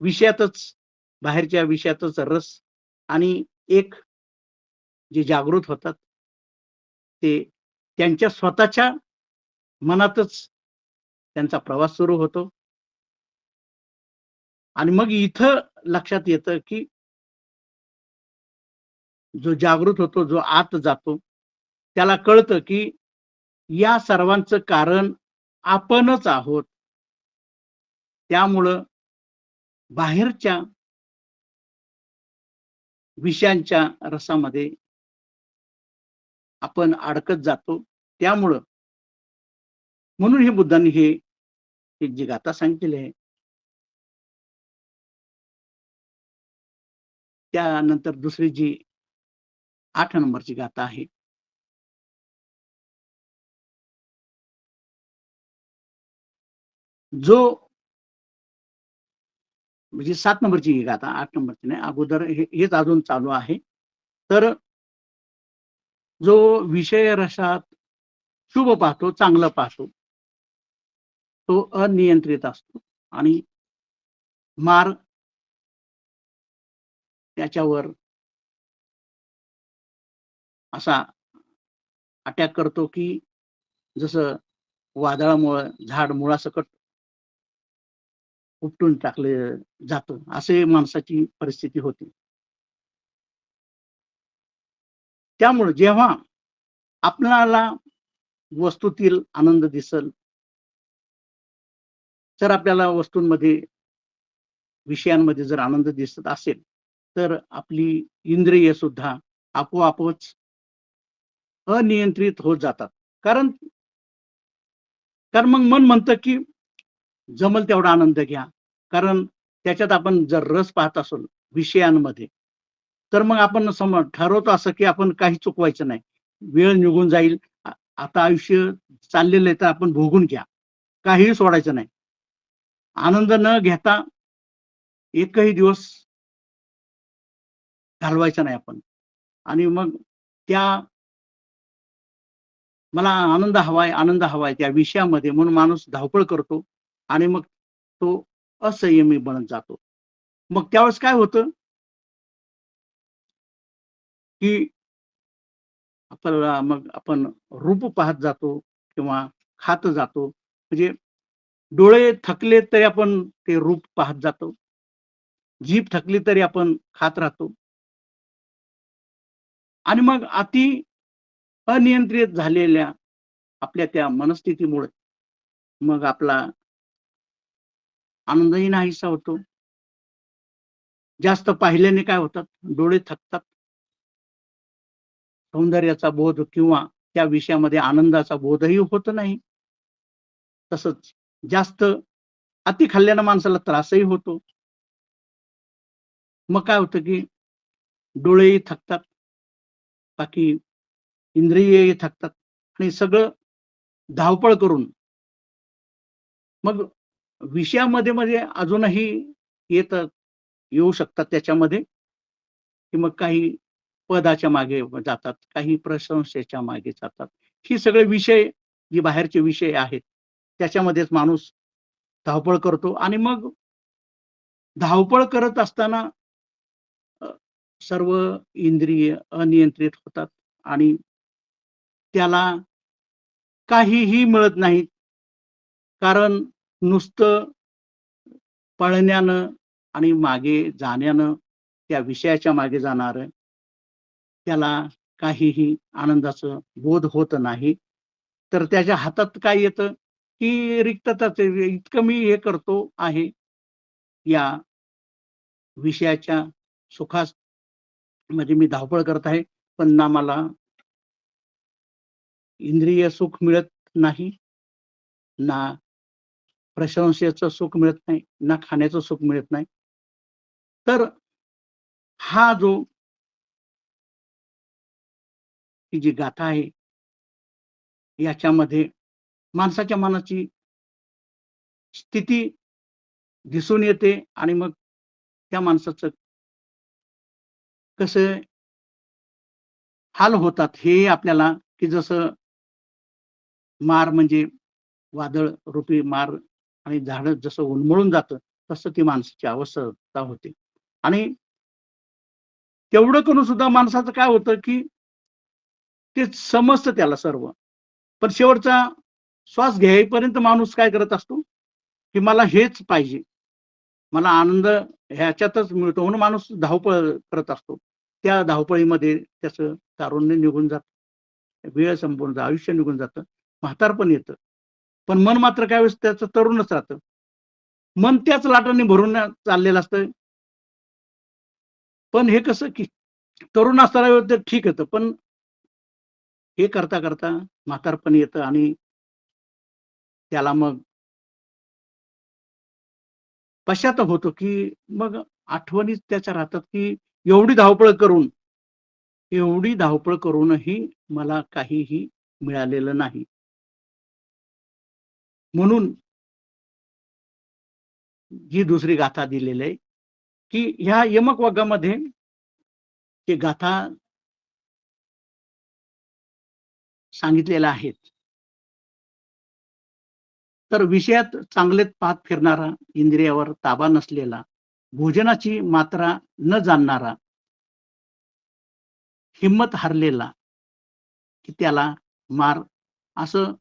विषयातच, बाहेरच्या विषयातच रस. आणि एक जे जागृत होतात ते त्यांच्या स्वतःच्या मनातच त्यांचा प्रवास सुरू होतो. आणि मग इथं लक्षात येतं की जो जागृत होतो, जो आत जातो, त्याला कळतं की या सर्वांचं कारण आपणच आहोत. त्यामुळं बाहेरच्या विषयांच्या रसामध्ये आपण अडकत जातो. त्यामुळं म्हणून हे बुद्धांनी ही जी गाथा सांगितलेली आहे त्यानंतर दुसरी जी 8 नंबरची गाथा आहे. जो म्हणजे 7 नंबरची ही गाथा, 8 नंबरची नाही. अगोदर हेच अजून चालू आहे. तर जो विषय रसात शुभ पाहतो, चांगलं पाहतो, तो अनियंत्रित असतो आणि मार त्याच्यावर असा अटॅक करतो की जसं वादळामुळं झाड मुळासकट उपटून टाकलं जातं, असे माणसाची परिस्थिती होती. त्यामुळे जेव्हा आपल्याला वस्तूतील आनंद दिसल, जर आपल्याला वस्तूंमध्ये, विषयांमध्ये जर आनंद दिसत असेल, तर आपली इंद्रिय सुद्धा आपोआपच अनियंत्रित होत जातात. कारण कारण मग मन म्हणतं की जमल तेवढा आनंद घ्या. कारण त्याच्यात आपण जर रस पाहत असू विषयांमध्ये, तर मग आपण ठरवतो असं की आपण काही चुकवायचं नाही. वेळ निघून जाईल. आता आयुष्य चाललेलं आहे तर आपण भोगून घ्या. काहीही सोडायचं नाही. आनंद न घेता एकही दिवस घालवायचा नाही आपण. आणि मग त्या मला आनंद हवाय त्या विषयामध्ये म्हणून माणूस धावपळ करतो आणि मग तो असंयमी बनत जातो. मग त्यावेळेस काय होतं की आपल्याला मग आपण रूप पाहत जातो किंवा खात जातो. म्हणजे डोळे थकले तरी आपण ते रूप पाहत जातो. जीभ थकली तरी आपण खात राहतो. आणि मग अनियंत्रित झालेल्या आपल्या त्या मनस्थितीमुळे मग आपला आनंदही नाहीसा होतो. जास्त पाहिल्याने काय होतात, डोळे थकतात. सौंदर्याचा बोध किंवा त्या विषयामध्ये आनंदाचा बोधही होत नाही. तसंच जास्त अति खाल्ल्यानं माणसाला त्रासही होतो. मग काय होतं की डोळेही थकतात, बाकी इंद्रियही थकतात आणि सगळं धावपळ करून मग विषयामध्ये मध्ये अजूनही येऊ शकतात त्याच्यामध्ये, की मग काही पदाच्या मागे जातात, काही प्रशंसेच्या मागे जातात. ही सगळे विषय जे बाहेरचे विषय आहेत त्याच्यामध्येच माणूस धावपळ करतो आणि मग धावपळ करत असताना सर्व इंद्रिय अनियंत्रित होतात आणि त्याला काहीही मिळत नाही. कारण नुसतं पळण्यानं आणि मागे जाण्यानं, त्या विषयाच्या मागे जाणारं, त्याला काहीही आनंदाचं बोध होत नाही. तर त्याच्या हातात काय येतं, की रिक्तताच आहे. इतकं मी हे करतो आहे या विषयाच्या सुखास म्हणजे मी धावपळ करत आहे, पण ना मला इंद्रिय सुख मिळत नाही, ना प्रशंसेचं सुख मिळत नाही, ना खाण्याचं सुख मिळत नाही. तर हा जो ही जी गाथा आहे, याच्यामध्ये माणसाच्या मनाची स्थिती दिसून येते आणि मग त्या माणसाचं कसं हाल होतात हे आपल्याला, की जसं मार म्हणजे वादळ रूपी मार आणि झाडं जसं उन्मळून जातं, तसं ती माणसाची अवस्था होते. आणि तेवढं करून सुद्धा माणसाचं काय होतं, की ते समजतं त्याला सर्व. पण शेवटचा श्वास घ्यायपर्यंत माणूस काय करत असतो, की मला हेच पाहिजे. मला आनंद ह्याच्यातच मिळतो म्हणून माणूस धावपळ करत असतो. त्या धावपळीमध्ये त्याचं तारुण्य निघून जातं, वेळ संपून जातं, आयुष्य निघून जातं, म्हातारपण येतं. पण मन मात्र काय वेळेस त्याचं तरुणच राहतं. मन त्याच लाटांनी भरून चाललेलं असतं. पण हे कसं, की तरुण असताना वेळ तर ठीक होतं, पण हे करता करता म्हातारपण येतं आणि त्याला मग पश्चाताप होतो, की मग आठवणीच त्याच्या राहतात, की एवढी धावपळ करून, एवढी धावपळ करूनही मला काहीही मिळालेलं नाही. म्हणून ही दुसरी गाथा दिलेली आहे, की ह्या यमक वग्गामध्ये ते गाथा सांगितलेल्या आहेत. तर विषयात चांगलेच पाहत फिरणारा, इंद्रियावर ताबा नसलेला, भोजनाची मात्रा न जाणणारा, हिंमत हारलेला, की त्याला मार असं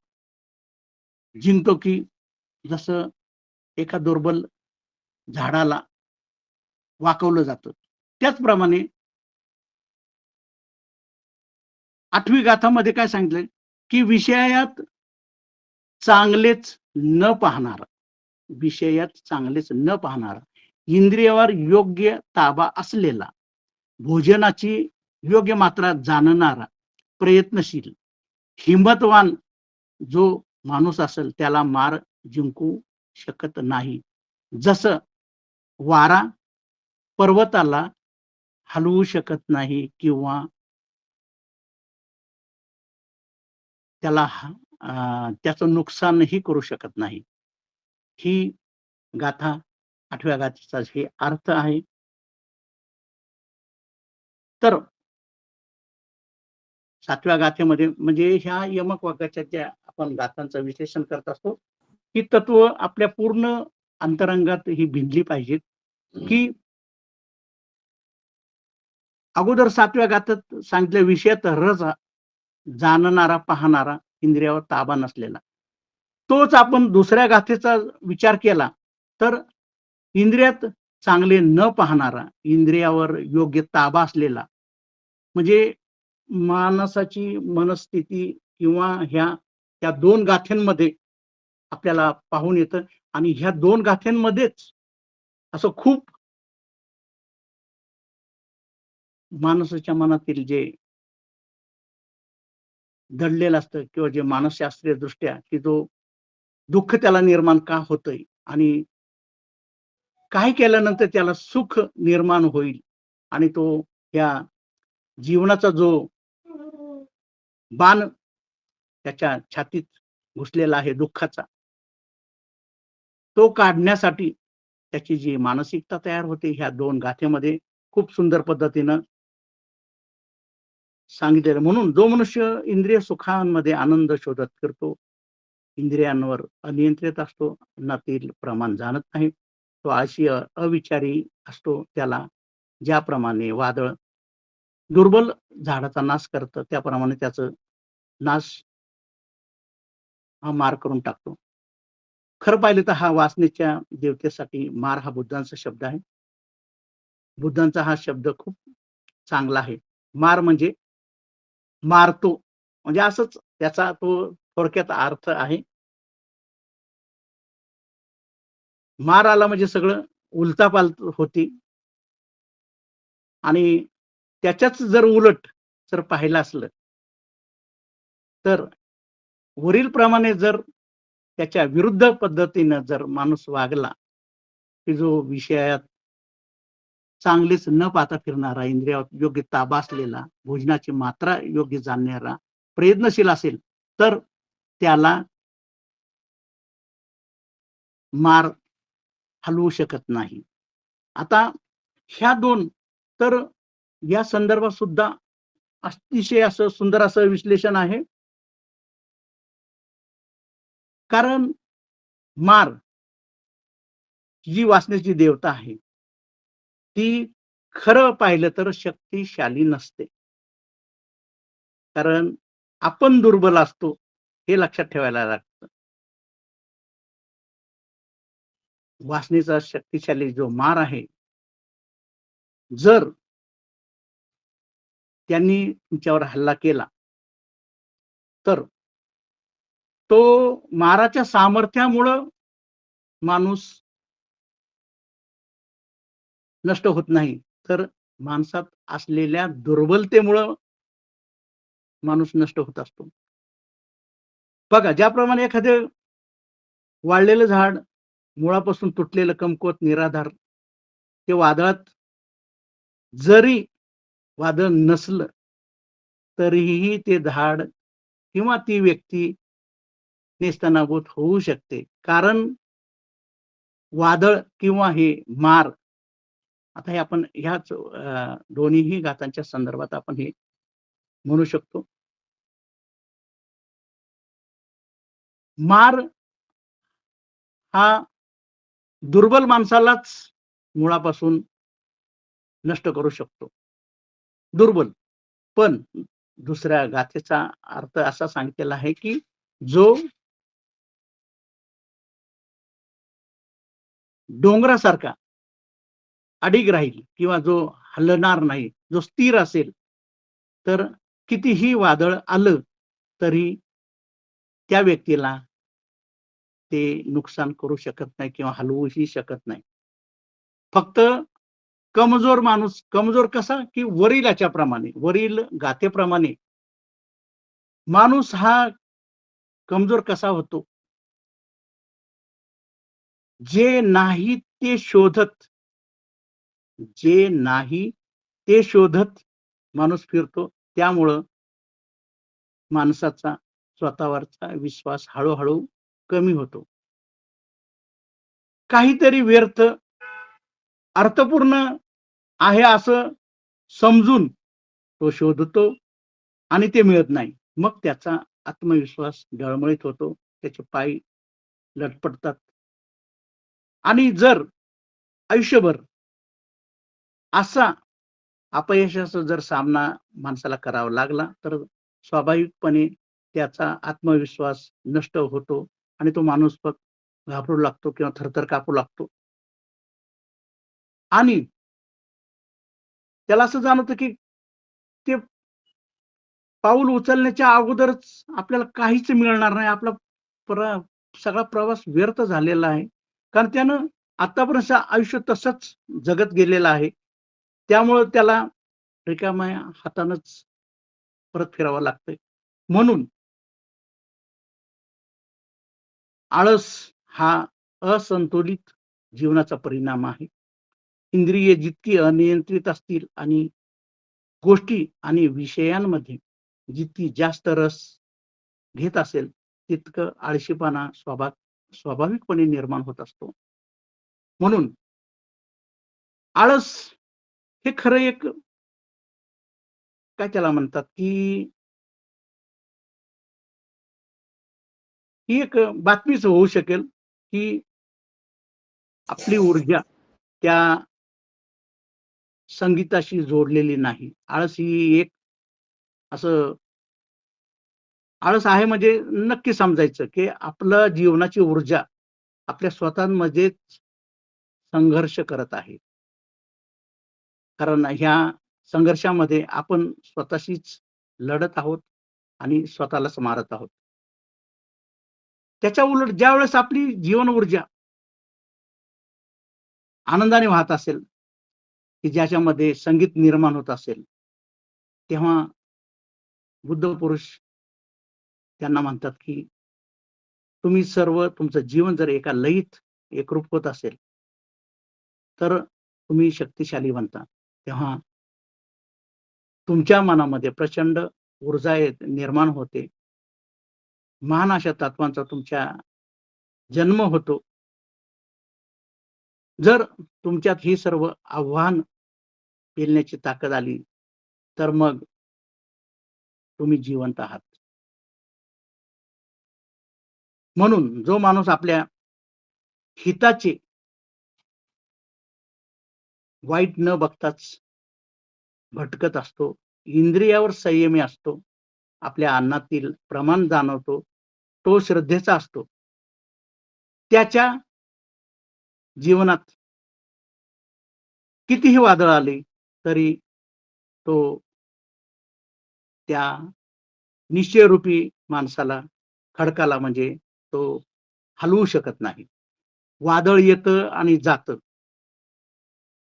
जिंकतो, की जसं एका दुर्बल झाडाला वाकवलं जातं. त्याचप्रमाणे 8वी गाथामध्ये काय सांगितलंय, की विषयात चांगलेच न पाहणारा, विषयात चांगलेच न पाहणारा, इंद्रियावर योग्य ताबा असलेला, भोजनाची योग्य मात्रा जाणणारा, प्रयत्नशील, हिंमतवान जो माणूस असेल त्याला मार जिंकू शकत नाही. जसं वारा पर्वताला हलवू शकत नाही किंवा त्याला त्याचं नुकसानही करू शकत नाही. ही गाथा 8व्या गाथेचा हे अर्थ आहे. तर 7व्या गाथेमध्ये म्हणजे ह्या यमक वाक्याच्या ज्या आपण गाथांचं विश्लेषण करत असतो, ही तत्व आपल्या पूर्ण अंतरंगात ही भिनली पाहिजेत, की अगोदर 7व्या गाथेत सांगितल्या विषयात रस जाणणारा, पाहणारा, इंद्रियावर ताबा नसलेला. तोच आपण दुसऱ्या गाथेचा विचार केला, तर इंद्रियात चांगले न पाहणारा, इंद्रियावर योग्य ताबा असलेला, म्हणजे माणसाची मनस्थिती किंवा त्या 2 गाथ्यांमध्ये आपल्याला पाहून येतं आणि ह्या 2 गाथ्यांमध्येच असं खूप माणसाच्या मनातील जे दडलेलं असतं किंवा जे मानसशास्त्रीय दृष्ट्या की जो दुःख त्याला निर्माण का होतंय आणि काय केल्यानंतर त्याला सुख निर्माण होईल आणि तो या जीवनाचा जो बाण त्याच्या छातीत घुसलेला आहे दुःखाचा, तो काढण्यासाठी त्याची जी मानसिकता तयार होते ह्या 2 गाथेमध्ये खूप सुंदर पद्धतीनं सांगितलेलं. म्हणून जो मनुष्य इंद्रिय सुखांमध्ये आनंद शोधत फिरतो, इंद्रियांवर अनियंत्रित असतो, अन्नातील प्रमाण जाणत नाही, तो आळशी अविचारी असतो. त्याला ज्याप्रमाणे वादळ दुर्बल झाडाचा नाश करतं त्याप्रमाणे त्याचं नाश हा मार करून टाकतो. खरं पाहिलं तर हा वासनेच्या देवतेसाठी मार हा बुद्धांचा शब्द आहे. बुद्धांचा हा शब्द खूप चांगला आहे. मार म्हणजे मारतो, म्हणजे असंच त्याचा तो थोडक्यात अर्थ आहे. मार आला म्हणजे सगळं उलथापालथ होती आणि त्याच्याच जर उलट जर पाहिलं असलं तर वरील प्रमाणे जर त्याच्या विरुद्ध पद्धतीनं जर माणूस वागला, की जो विषयात चांगलीच न पाहता फिरणारा, इंद्रियावर योग्य ताबा असलेला, भोजनाची मात्रा योग्य जाणणारा, प्रयत्नशील असेल, तर त्याला मार हलवू शकत नाही. आता ह्या दोन तर या संदर्भात सुद्धा अतिशय असं सुंदर असं विश्लेषण आहे. कारण मार जी वासनेची देवता आहे, ती खरं पाहिलं तर शक्तिशाली नसते. कारण आपण दुर्बल असतो हे लक्षात ठेवायला लागतं. वासनेचा शक्तिशाली जो मार आहे, जर त्यांनी तुमच्यावर हल्ला केला, तर तो माराच्या सामर्थ्यामुळं माणूस नष्ट होत नाही, तर माणसात असलेल्या दुर्बलतेमुळं माणूस नष्ट होत असतो. बघा, ज्याप्रमाणे एखादं वाळलेलं झाड मुळापासून तुटलेलं, कमकुवत, निराधार, ते वादळात जरी वादळ नसलं, तरीही ते झाड किंवा ती व्यक्ती नेस्तनाबूत होऊ शकते. कारण वादळ किंवा हे मार, आता हे आपण ह्याच दोन्हीही घातांच्या संदर्भात आपण हे म्हणू शकतो. मार हा दुर्बल माणसालाच मुळापासून नष्ट करू शकतो. दुर्बल. पण दुसऱ्या गाथेचा अर्थ असा सांगितलेला आहे, की जो डोंगरासारखा अडिग राहील किंवा जो हलणार नाही, जो स्थिर असेल, तर कितीही वादळ आलं तरी त्या व्यक्तीला ते नुकसान करू शकत नाही किंवा हलवूही शकत नाही. फक्त कमजोर माणूस, कमजोर कसा, की वरील याच्याप्रमाणे, वरील गाथेप्रमाणे माणूस हा कमजोर कसा होतो? जे नाही ते शोधत, जे नाही ते शोधत माणूस फिरतो. त्यामुळं माणसाचा स्वतःवरचा विश्वास हळू-हळू कमी होतो. काहीतरी व्यर्थ, अर्थपूर्ण आहे असं समजून तो शोधतो आणि ते मिळत नाही. मग त्याचा आत्मविश्वास डळमळीत होतो. त्याचे पाय लटपटतात आणि जर आयुष्यभर असा अपयशाचा जर सामना माणसाला करावा लागला, तर स्वाभाविकपणे त्याचा आत्मविश्वास नष्ट होतो आणि तो माणूस मग घाबरू लागतो किंवा थरथर कापू लागतो. आणि त्याला असं जाणवतं, की ते पाऊल उचलण्याच्या अगोदरच आपल्याला काहीच मिळणार नाही. आपला प्र सगळा प्रवास व्यर्थ झालेला आहे. कारण त्यानं आत्तापर्यंत आयुष्य तसंच जगत गेलेलं आहे. त्यामुळं त्याला रिकाम्या हातानंच परत फिरावं लागतंय. म्हणून आळस हा असंतुलित जीवनाचा परिणाम आहे. इंद्रिये जितकी अनियंत्रित असतील आणि गोष्टी आणि विषयांमध्ये जितकी जास्त रस घेत असेल, तितकं आळशीपणा स्वाभाविकपणे निर्माण होत असतो. म्हणून आळस हे खरं एक, काय त्याला म्हणतात, की ही एक बातमीच होऊ शकेल, की आपली ऊर्जा त्या संगीताशी जोडलेली नाही. आळस ही एक असं आळस आहे म्हणजे नक्की समजायचं, की आपलं जीवनाची ऊर्जा आपल्या स्वतःमध्येच संघर्ष करत आहे. कारण ह्या संघर्षामध्ये आपण स्वतःशीच लढत आहोत आणि स्वतःलाच मारत आहोत. त्याच्या उलट ज्यावेळेस आपली जीवन ऊर्जा आनंदाने वाहत असेल, की ज्याच्यामध्ये संगीत निर्माण होत असेल, तेव्हा बुद्ध पुरुष त्यांना म्हणतात, की तुम्ही सर्व तुमचं जीवन जर एका लयीत एकरूप होत असेल, तर तुम्ही शक्तिशाली बनता. तेव्हा तुमच्या मनामध्ये प्रचंड ऊर्जा निर्माण होते. महान अशा तत्वांचा तुमच्या जन्म होतो. जर तुमच्यात ही सर्व आव्हान पेलण्याची ताकद आली, तर मग तुम्ही जिवंत आहात. म्हणून जो माणूस आपल्या हिताचे वाईट न बघताच भटकत असतो, इंद्रियावर संयमी असतो, आपल्या अन्नातील प्रमाण जाणवतो, तो श्रद्धेचा असतो. त्याच्या जीवनात कितीही वादळ आली तरी तो त्या निश्चयरूपी माणसाला, खडकाला म्हणजे तो हलवू शकत नाही. वादळ येतं आणि जातं.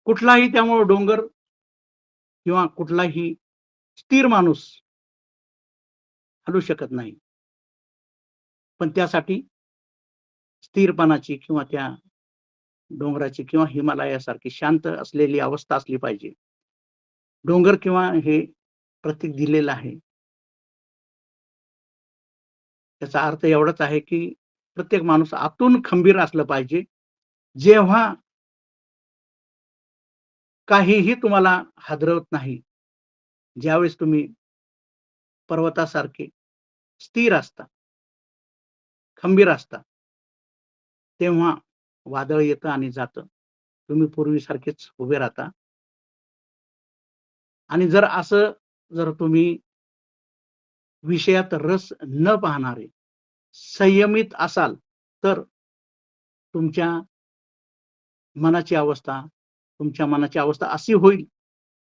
कुठलाही त्यामुळे डोंगर किंवा कुठलाही स्थिर माणूस हलू शकत नाही. पण त्यासाठी स्थिरपणाची किंवा त्या डोंगराची किंवा हिमालयासारखी शांत असलेली अवस्था असली पाहिजे. डोंगर किंवा हे प्रतीक दिलेलं आहे. त्याचा अर्थ एवढाच आहे, की प्रत्येक माणूस आतून खंबीर असलं पाहिजे. जेव्हा काहीही तुम्हाला हादरवत नाही, ज्यावेळेस तुम्ही पर्वतासारखे स्थिर असता, खंबीर असता, तेव्हा वादळ येतं आणि जातं. तुम्ही पूर्वीसारखेच उभे राहता. आणि जर तुम्ही विषयात रस न पाहणारे संयमित असाल, तर तुमच्या तुमच्या मनाची अवस्था अशी होईल,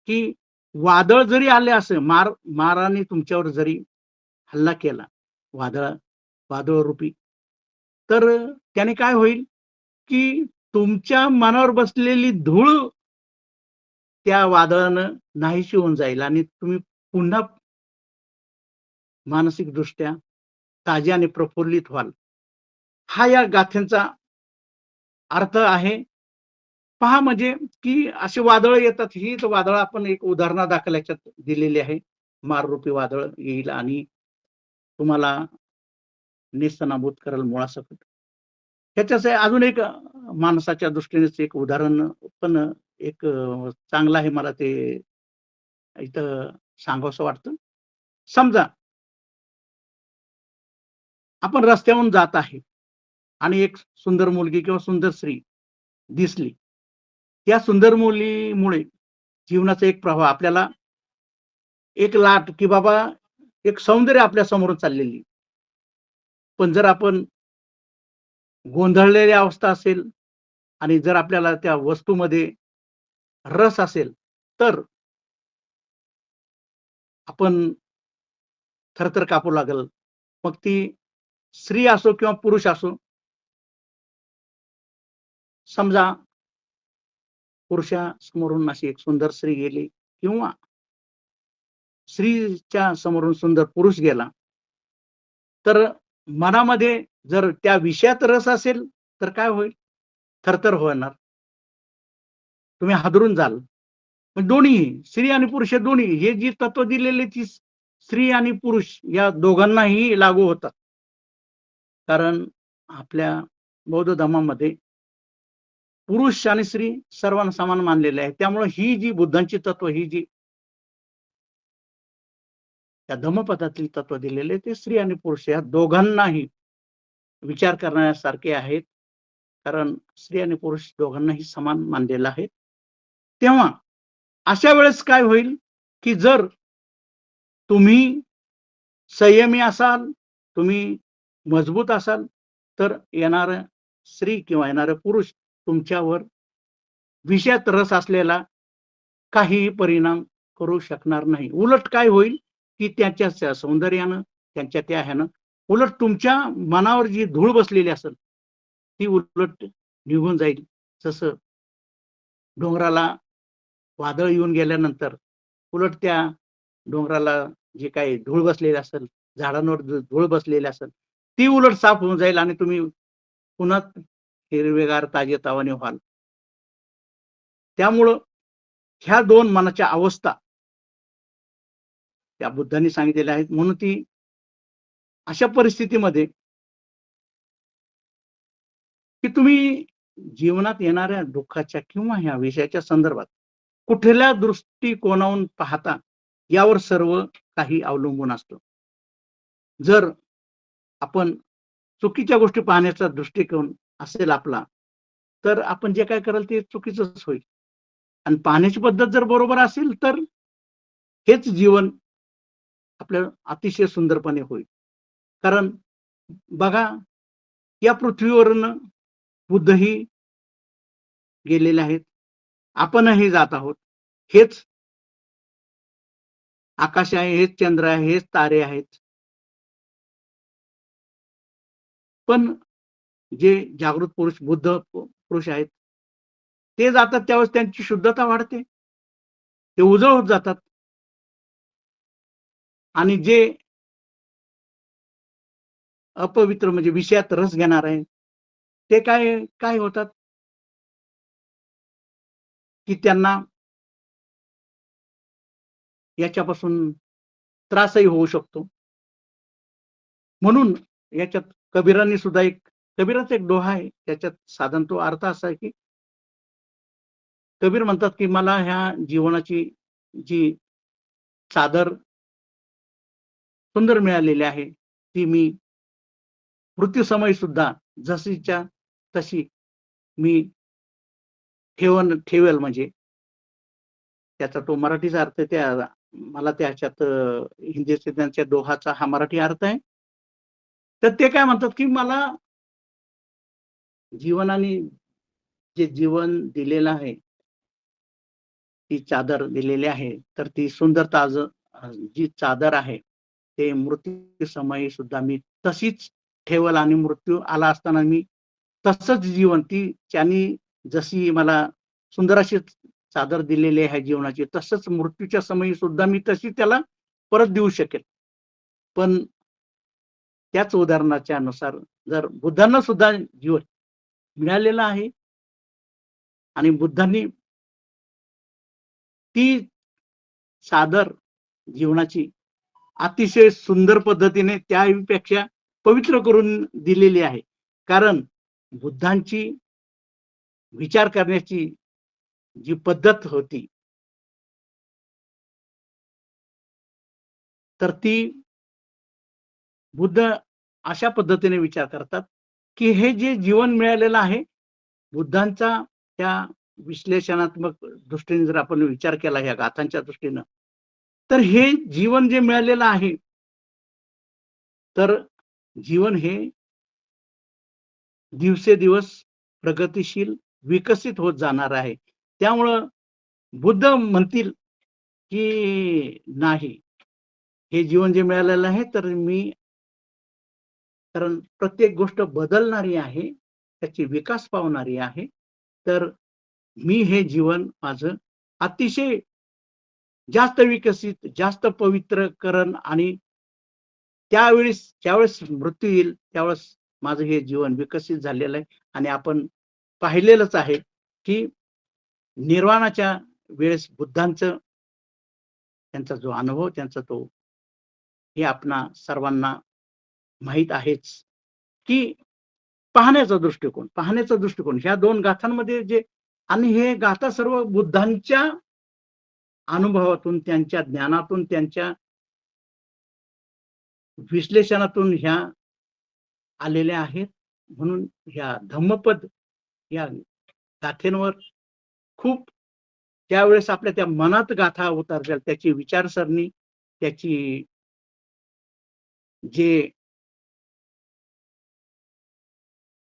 की वादळ जरी आले असेल, माराने तुमच्यावर जरी हल्ला केला, वादळ रूपी, तर त्याने काय होईल, की तुमच्या मनावर बसलेली धूळ त्या वादळानं नाहीशी होऊन जाईल आणि तुम्ही पुन्हा मानसिकदृष्ट्या ताजे आणि प्रफुल्लित व्हाल. हा या गाथेंचा अर्थ आहे. पहा म्हणजे, की अशी वादळ येतात. ही वादळ आपण एक उदाहरणादाखल याच्यात दिलेली आहे. माररूपी वादळ येईल आणि तुम्हाला नेस्तनाबूत करेल मुळासकट. ह्याच्याच अजून एक माणसाच्या दृष्टीनेच एक उदाहरण पण एक चांगलं आहे, मला ते इथं सांगावसं वाटतं. समजा आपण रस्त्यावरून जात आहे आणि एक सुंदर मुलगी किंवा सुंदर स्त्री दिसली. त्या सुंदर मुलीमुळे जीवनाचा एक प्रवाह आपल्याला एक लाट, की बाबा एक सौंदर्य आपल्या समोर चाललेली. पण जर आपण गोंधळलेली अवस्था असेल आणि जर आपल्याला त्या वस्तूमध्ये रस असेल, तर आपण थरथर कापू लागल. मग ती स्त्री असो किंवा पुरुष असो. समजा पुरुषासमोरून अशी एक सुंदर स्त्री गेली किंवा स्त्रीच्या समोरून सुंदर पुरुष गेला, तर मनामध्ये जर त्या विषयात रस असेल, तर काय होईल? थरथर होणार. तुम्ही हादरून जाल. मग दोन्ही स्त्री आणि पुरुष दोन्ही हे जी तत्व दिलेले, ती स्त्री आणि पुरुष या दोघांनाही लागू होतात. कारण आपल्या बौद्ध धर्मामध्ये पुरुष आणि स्त्री सर्वांना समान मानलेले आहे. त्यामुळे ही जी बुद्धांची तत्व, ही जी त्या धम्मपदातील तत्व दिलेले, ते स्त्री आणि पुरुष या दोघांनाही विचार करण्यासारखे आहेत. कारण स्त्री आणि पुरुष दोघांनाही समान मानलेलं आहे. तेव्हा अशा वेळेस काय होईल की जर तुम्ही संयमी असाल, तुम्ही मजबूत असाल, तर येणारं स्त्री किंवा येणारं पुरुष तुमच्यावर विषयात रस असलेला काहीही परिणाम करू शकणार नाही. उलट काय होईल की त्याच्या सौंदर्यानं, त्यांच्या त्या ह्यानं उलट तुमच्या मनावर जी धूळ बसलेली असेल, ती उलट निघून जाईल. जसं डोंगराला वादळ येऊन गेल्यानंतर उलट त्या डोंगराला जे काही धूळ बसलेली असेल, झाडांवर धूळ बसलेली असेल, ती उलट साफ होऊन जाईल आणि तुम्ही पुन्हा हिरवेगार ताजेतवाने व्हाल. त्यामुळं ह्या दोन मनाच्या अवस्था त्या बुद्धांनी सांगितलेल्या आहेत. म्हणून ती अशा परिस्थितीमध्ये की तुम्ही जीवनात येणाऱ्या दुःखाच्या किंवा ह्या विषयाच्या संदर्भात कुठल्या दृष्टिकोनातून पाहता यावर सर्व काही अवलंबून असतं. जर आपण चुकीच्या गोष्टी पाहण्याचा दृष्टिकोन असेल आपला, तर आपण जे काय कराल ते चुकीचंच होईल. आणि पाहण्याची पद्धत जर बरोबर असेल, तर हेच जीवन आपलं अतिशय सुंदरपणे होईल. कारण बघा, या पृथ्वीवरनं बुद्धही गेलेले आहेत. आपणही जात आहोत. हेच आकाश आहे, हेच चंद्र आहे, हेच तारे आहेत. पण जे जागृत पुरुष, बुद्ध पुरुष आहेत, ते जातात त्यावेळेस त्यांची शुद्धता वाढते. ते उजळ होत जातात. आणि जे अपवित्र म्हणजे विषयात रस घेणार आहे, ते काय काय होतात की त्यांना याच्यापासून त्रासही होऊ शकतो. म्हणून याच्यात कबीरांनी सुद्धा कबीराचा एक दोहा आहे, त्याच्यात साधारण तो अर्थ असा आहे की कबीर म्हणतात की मला ह्या जीवनाची जी चादर सुंदर मिळालेली आहे, ती मी मृत्यूसमयी सुद्धा जशीच्या तशी मी ठेवेल. म्हणजे त्याचा तो मराठीचा अर्थ त्या मला त्याच्यात हिंदीचे त्यांच्या दोहाचा हा मराठी अर्थ आहे. तर ते काय म्हणतात की मला जीवनाने जे जीवन दिलेलं आहे, ती चादर दिलेली आहे, तर ती सुंदर जी चादर आहे, ते मृत्यू समयी सुद्धा मी तशीच ठेवल आणि मृत्यू आला असताना मी तसंच जीवन ती त्यांनी जशी मला सुंदर अशी चादर दिलेली आहे जीवनाची, तसंच मृत्यूच्या समयी सुद्धा मी तशी त्याला परत देऊ शकेल. पण त्याच उदाहरणाच्या नुसार जर बुद्धांना सुद्धा जीवन मिळालेलं आहे आणि बुद्धांनी ती चादर जीवनाची अतिशय सुंदर पद्धतीने त्यापेक्षा पवित्र करून दिलेली आहे. कारण बुद्धांची विचार करण्याची जी पद्धत होती, तर ती बुद्ध अशा पद्धतीने विचार करतात की हे जे जीवन मिळालेलं आहे, बुद्धांचा त्या विश्लेषणात्मक दृष्टीने जर आपण विचार केला या गाथांच्या दृष्टीनं, तर हे जीवन जे मिळालेलं आहे, तर जीवन हे दिवसेदिवस प्रगतिशील विकसित होत जाणार आहे. त्यामुळं बुद्ध म्हणतील की नाही, हे जीवन जे मिळालेलं आहे, तर कारण प्रत्येक गोष्ट बदलणारी आहे, त्याची विकास पावणारी आहे. तर मी हे जीवन माझं अतिशय जास्त विकसित, जास्त पवित्र करण आणि ज्यावेळेस मृत्यू येईल, त्यावेळेस माझं हे जीवन विकसित झालेलं आहे. आणि आपण पाहिलेलंच आहे की निर्वाणाच्या वेळेस बुद्धांचं त्यांचा जो अनुभव, त्यांचा तो हे आपणा सर्वांना माहीत आहेच की पाहण्याचा दृष्टिकोन ह्या दोन गाथांमध्ये जे आणि हे गाथा सर्व बुद्धांच्या अनुभवातून, त्यांच्या ज्ञानातून, त्यांच्या विश्लेषणातून ह्या आलेल्या आहेत. म्हणून ह्या धम्मपद या गाथेंवर खूप त्यावेळेस आपल्या त्या मनात गाथा उतरतील, त्याची विचारसरणी, त्याची जे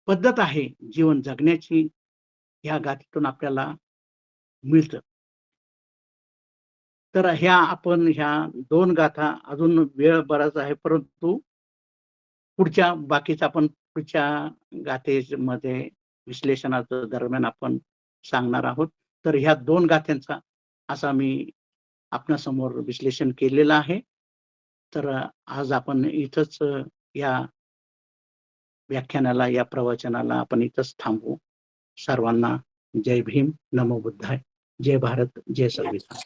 पद्धत आहे जीवन जगण्याची, ह्या गाथेतून आपल्याला मिळतं. तर आपण ह्या 2 गाथा, अजून वेळ बराच आहे, परंतु बाकीचं आपण पुढच्या गाथेमध्ये विश्लेषणाच्या दरम्यान आपण सांगणार आहोत. तर ह्या 2 गाथ्यांचा असा मी आपणासमोर विश्लेषण केलेलं आहे. तर आज आपण इथंच या व्याख्यानाला, या प्रवचनाला आपण इथंच थांबवू. सर्वांना जय भीम, नमो बुद्धाय, जय भारत, जय संविधान.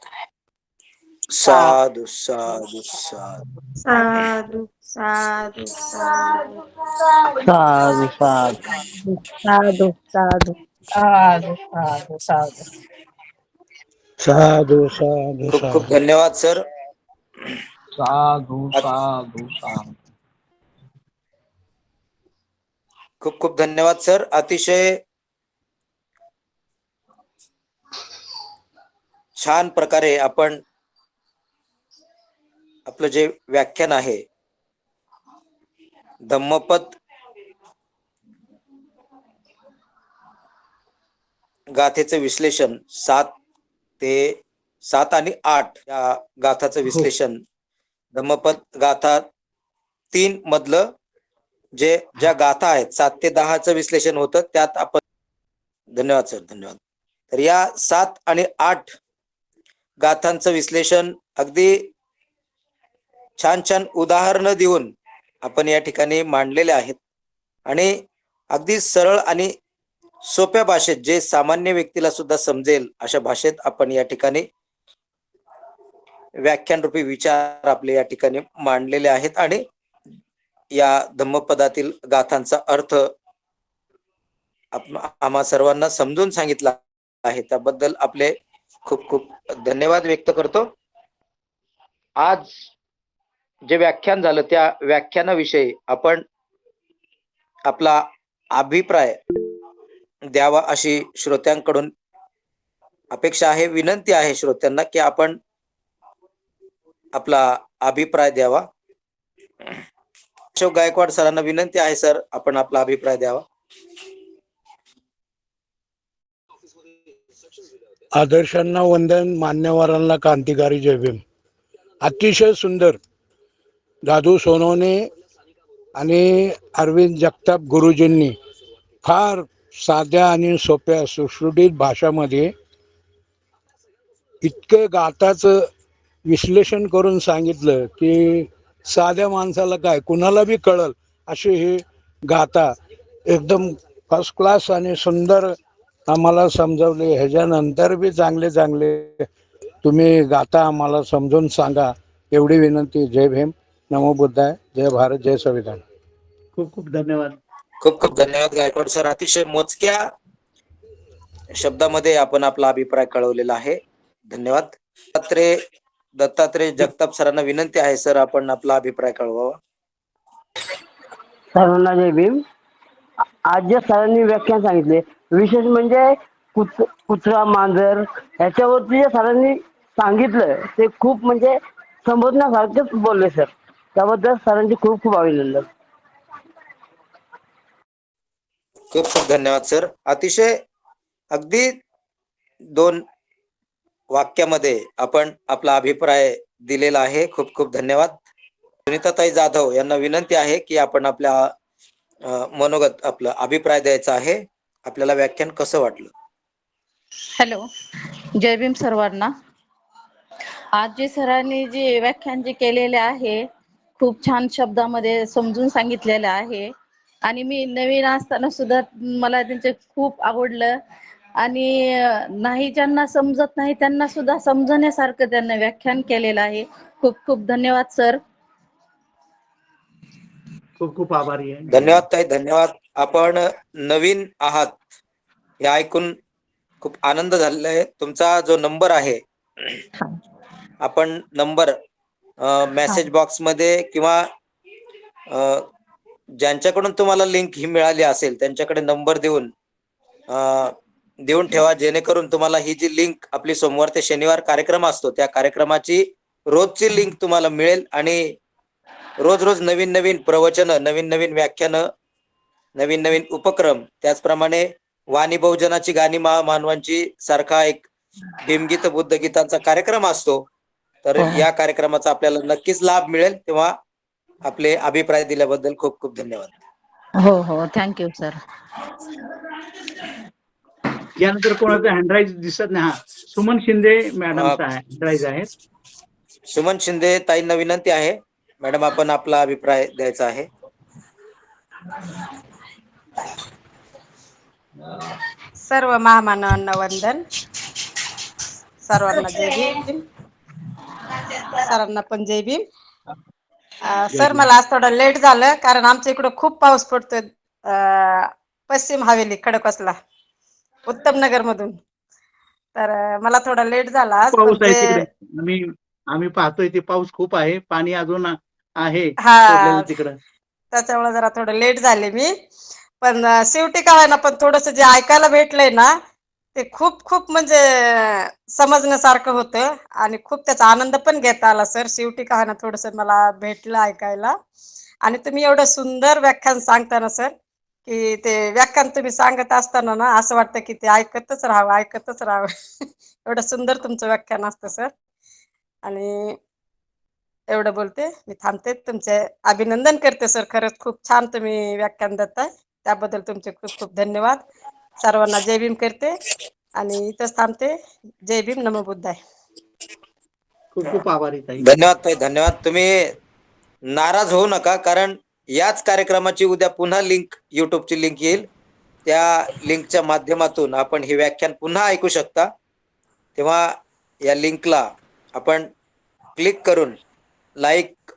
साधू साधू साधू. साधू साधू साधू साधू साधू साधू साधू साधू साधू साधू साधू साधू खूप खूप धन्यवाद सर. साधू साधू साधू खूप खूप धन्यवाद सर. अतिशय छान प्रकारे आपण आपलं जे व्याख्यान आहे धम्मपद गाथेचं विश्लेषण 7 आणि 8 या गाथाचं विश्लेषण, धम्मपद गाथा 3 मधलं ज्या गाथा आहेत 7 ते 10चं विश्लेषण होतं त्यात आपण. धन्यवाद सर, धन्यवाद. तर या 7 आणि 8 गाथांचं विश्लेषण अगदी छान छान उदाहरणं देऊन आपण या ठिकाणी मांडलेले आहेत आणि अगदी सरळ आणि सोप्या भाषेत, जे सामान्य व्यक्तीला सुद्धा समजेल अशा भाषेत आपण या ठिकाणी व्याख्यान रूपी विचार आपले या ठिकाणी मांडलेले आहेत आणि या धम्मपदातील गाथांचा अर्थ आम्हा सर्वांना समजून सांगितला आहे. त्याबद्दल आपले खूप खूप धन्यवाद व्यक्त करतो. आज जे व्याख्यान झालं त्या व्याख्यानाविषयी आपण आपला अभिप्राय द्यावा अशी श्रोत्यांकडून अपेक्षा आहे, विनंती आहे श्रोत्यांना की आपण आपला अभिप्राय द्यावा. अशोक गायकवाड सरांना विनंती आहे सर, आपण आपला अभिप्राय द्यावा. आदर्शांना वंदन, मान्यवरांना क्रांतिकारी जय भीम. अतिशय सुंदर दादू सोनवणे आणि अरविंद जगताप गुरुजींनी फार साध्या आणि सोप्या सुटसुटीत भाषामध्ये इतकं गाथाचं विश्लेषण करून सांगितलं की साध्या माणसाला काय, कुणाला बी कळल अशी ही गाथा एकदम फर्स्ट क्लास आणि सुंदर आम्हाला समजवले. ह्याच्यानंतर बी चांगले चांगले तुम्ही गाथा आम्हाला समजून सांगा एवढी विनंती. जय भीम, नमो बुद्धाय, जय भारत, जय संविधान. खूप खूप धन्यवाद. खूप खूप धन्यवाद गायकवाड सर. अतिशय मोजक्या शब्दामध्ये आपण आपला अभिप्राय कळवलेला आहे. धन्यवाद. दत्तात्रय जगताप सरांना विनंती आहे सर, आपण आपला अभिप्राय कळवावा. सर्वांना जय भीम. आज जे सरांनी व्याख्यान सांगितले, विशेष म्हणजे कुत्रा मांजर याच्यावरती जे सरांनी सांगितलं ते खूप म्हणजे संबोधण्यासारखेच बोलले सर. त्याबद्दल सरांचे खूप खूप अभिनंदन. खूप खूप धन्यवाद सर. अतिशय अगदी 2 वाक्यामध्ये आपण आपला अभिप्राय दिलेला आहे. खूप खूप धन्यवाद. सुनीताताई जाधव यांना विनंती आहे की आपण आपल्या मनोगत, आपला अभिप्राय द्यायचा आहे. आपल्याला व्याख्यान कसं वाटलं? हॅलो, जय भीम सर्वांना. आज जे सरांनी जे व्याख्यान जे केलेले आहे खूप छान शब्दामध्ये समजून सांगितलेलं आहे आणि मी नवीन असताना सुद्धा मला त्यांचे खूप आवडलं आणि नाही ज्यांना समजत नाही त्यांना सुद्धा समजण्यासारखं त्यांना व्याख्यान केलेलं आहे. खूप खूप धन्यवाद सर. खूप खूप आभारी आहे. धन्यवाद ताई, धन्यवाद. आपण नवीन आहात हे ऐकून खूप आनंद झालेला आहे. तुमचा जो नंबर आहे आपण नंबर मेसेज बॉक्स मध्ये किंवा ज्यांच्याकडून तुम्हाला लिंक ही मिळाली असेल त्यांच्याकडे नंबर देऊन देऊन ठेवा, जेणेकरून तुम्हाला ही जी लिंक आपली सोमवार ते शनिवार कार्यक्रम असतो त्या कार्यक्रमाची रोजची लिंक तुम्हाला मिळेल आणि रोज रोज नवीन नवीन प्रवचन, नवीन नवीन व्याख्यान, नवीन नवीन उपक्रम, त्याचप्रमाणे वाणी बहुजनाची गाणी मानवांची सारखा एक भीमगीत बुद्धगीतांचा कार्यक्रम असतो. तर या कार्यक्रमाचा आपल्याला नक्कीच लाभ मिळेल. तेव्हा आपले अभिप्राय दिल्याबद्दल खूप खूप धन्यवाद. हो हो, थँक्यू सर. यानंतर कोणाचा हँडराईज दिसत नाही. हा, सुमन शिंदे मॅडमचा हँडराईज आहे. सुमन शिंदे ताईंना विनंती आहे, मॅडम आपण आपला अभिप्राय द्यायचा आहे. सर्व महामानवांना वंदन. सर्वांना जय भीम. सरांना पण जय भीम. सर मला आज थोडं लेट झालं कारण आमच्या इकडं खूप पाऊस पडतोय पश्चिम हवेली खडकवासला उत्तम नगर मधून. तर मला थोडा लेट झाला आज. पाऊस आहे तिकडे, आम्ही पाहतोय ते पाऊस खूप आहे, पाणी अजून आहे हा, तिकडं. त्याच्यामुळे जरा थोडं लेट झाले मी. पण शेवटी काय आहे ना, पण थोडस जे ऐकायला भेटलंय ना ते खूप खूप म्हणजे समजण्यासारखं होतं आणि खूप त्याचा आनंद पण घेता आला सर. शेवटी काय ना थोडस मला भेटलं ऐकायला. आणि तुम्ही एवढं सुंदर व्याख्यान सांगताना सर, की ते व्याख्यान तुम्ही सांगत असताना ना असं वाटतं की ते ऐकतच राहावं. एवढं सुंदर तुमचं व्याख्यान असतं सर. आणि एवढं बोलते मी, थांबते. तुमचे अभिनंदन करते सर. खरंच खूप छान तुम्ही व्याख्यान देताय, त्याबद्दल तुमचे खूप खूप धन्यवाद. सर्वांना जय भीम करते आणि इथंच थांबते. जय भीम, नमो बुद्धाय. खूप खूप आभारी ताई. धन्यवाद ताई, धन्यवाद. तुम्ही नाराज होऊ नका, कारण याच कार्यक्रमाची उद्या पुन्हा लिंक, युट्यूबची लिंक येईल. त्या लिंकच्या माध्यमातून आपण हे व्याख्यान पुन्हा ऐकू शकता. तेव्हा या लिंकला आपण क्लिक करून लाईक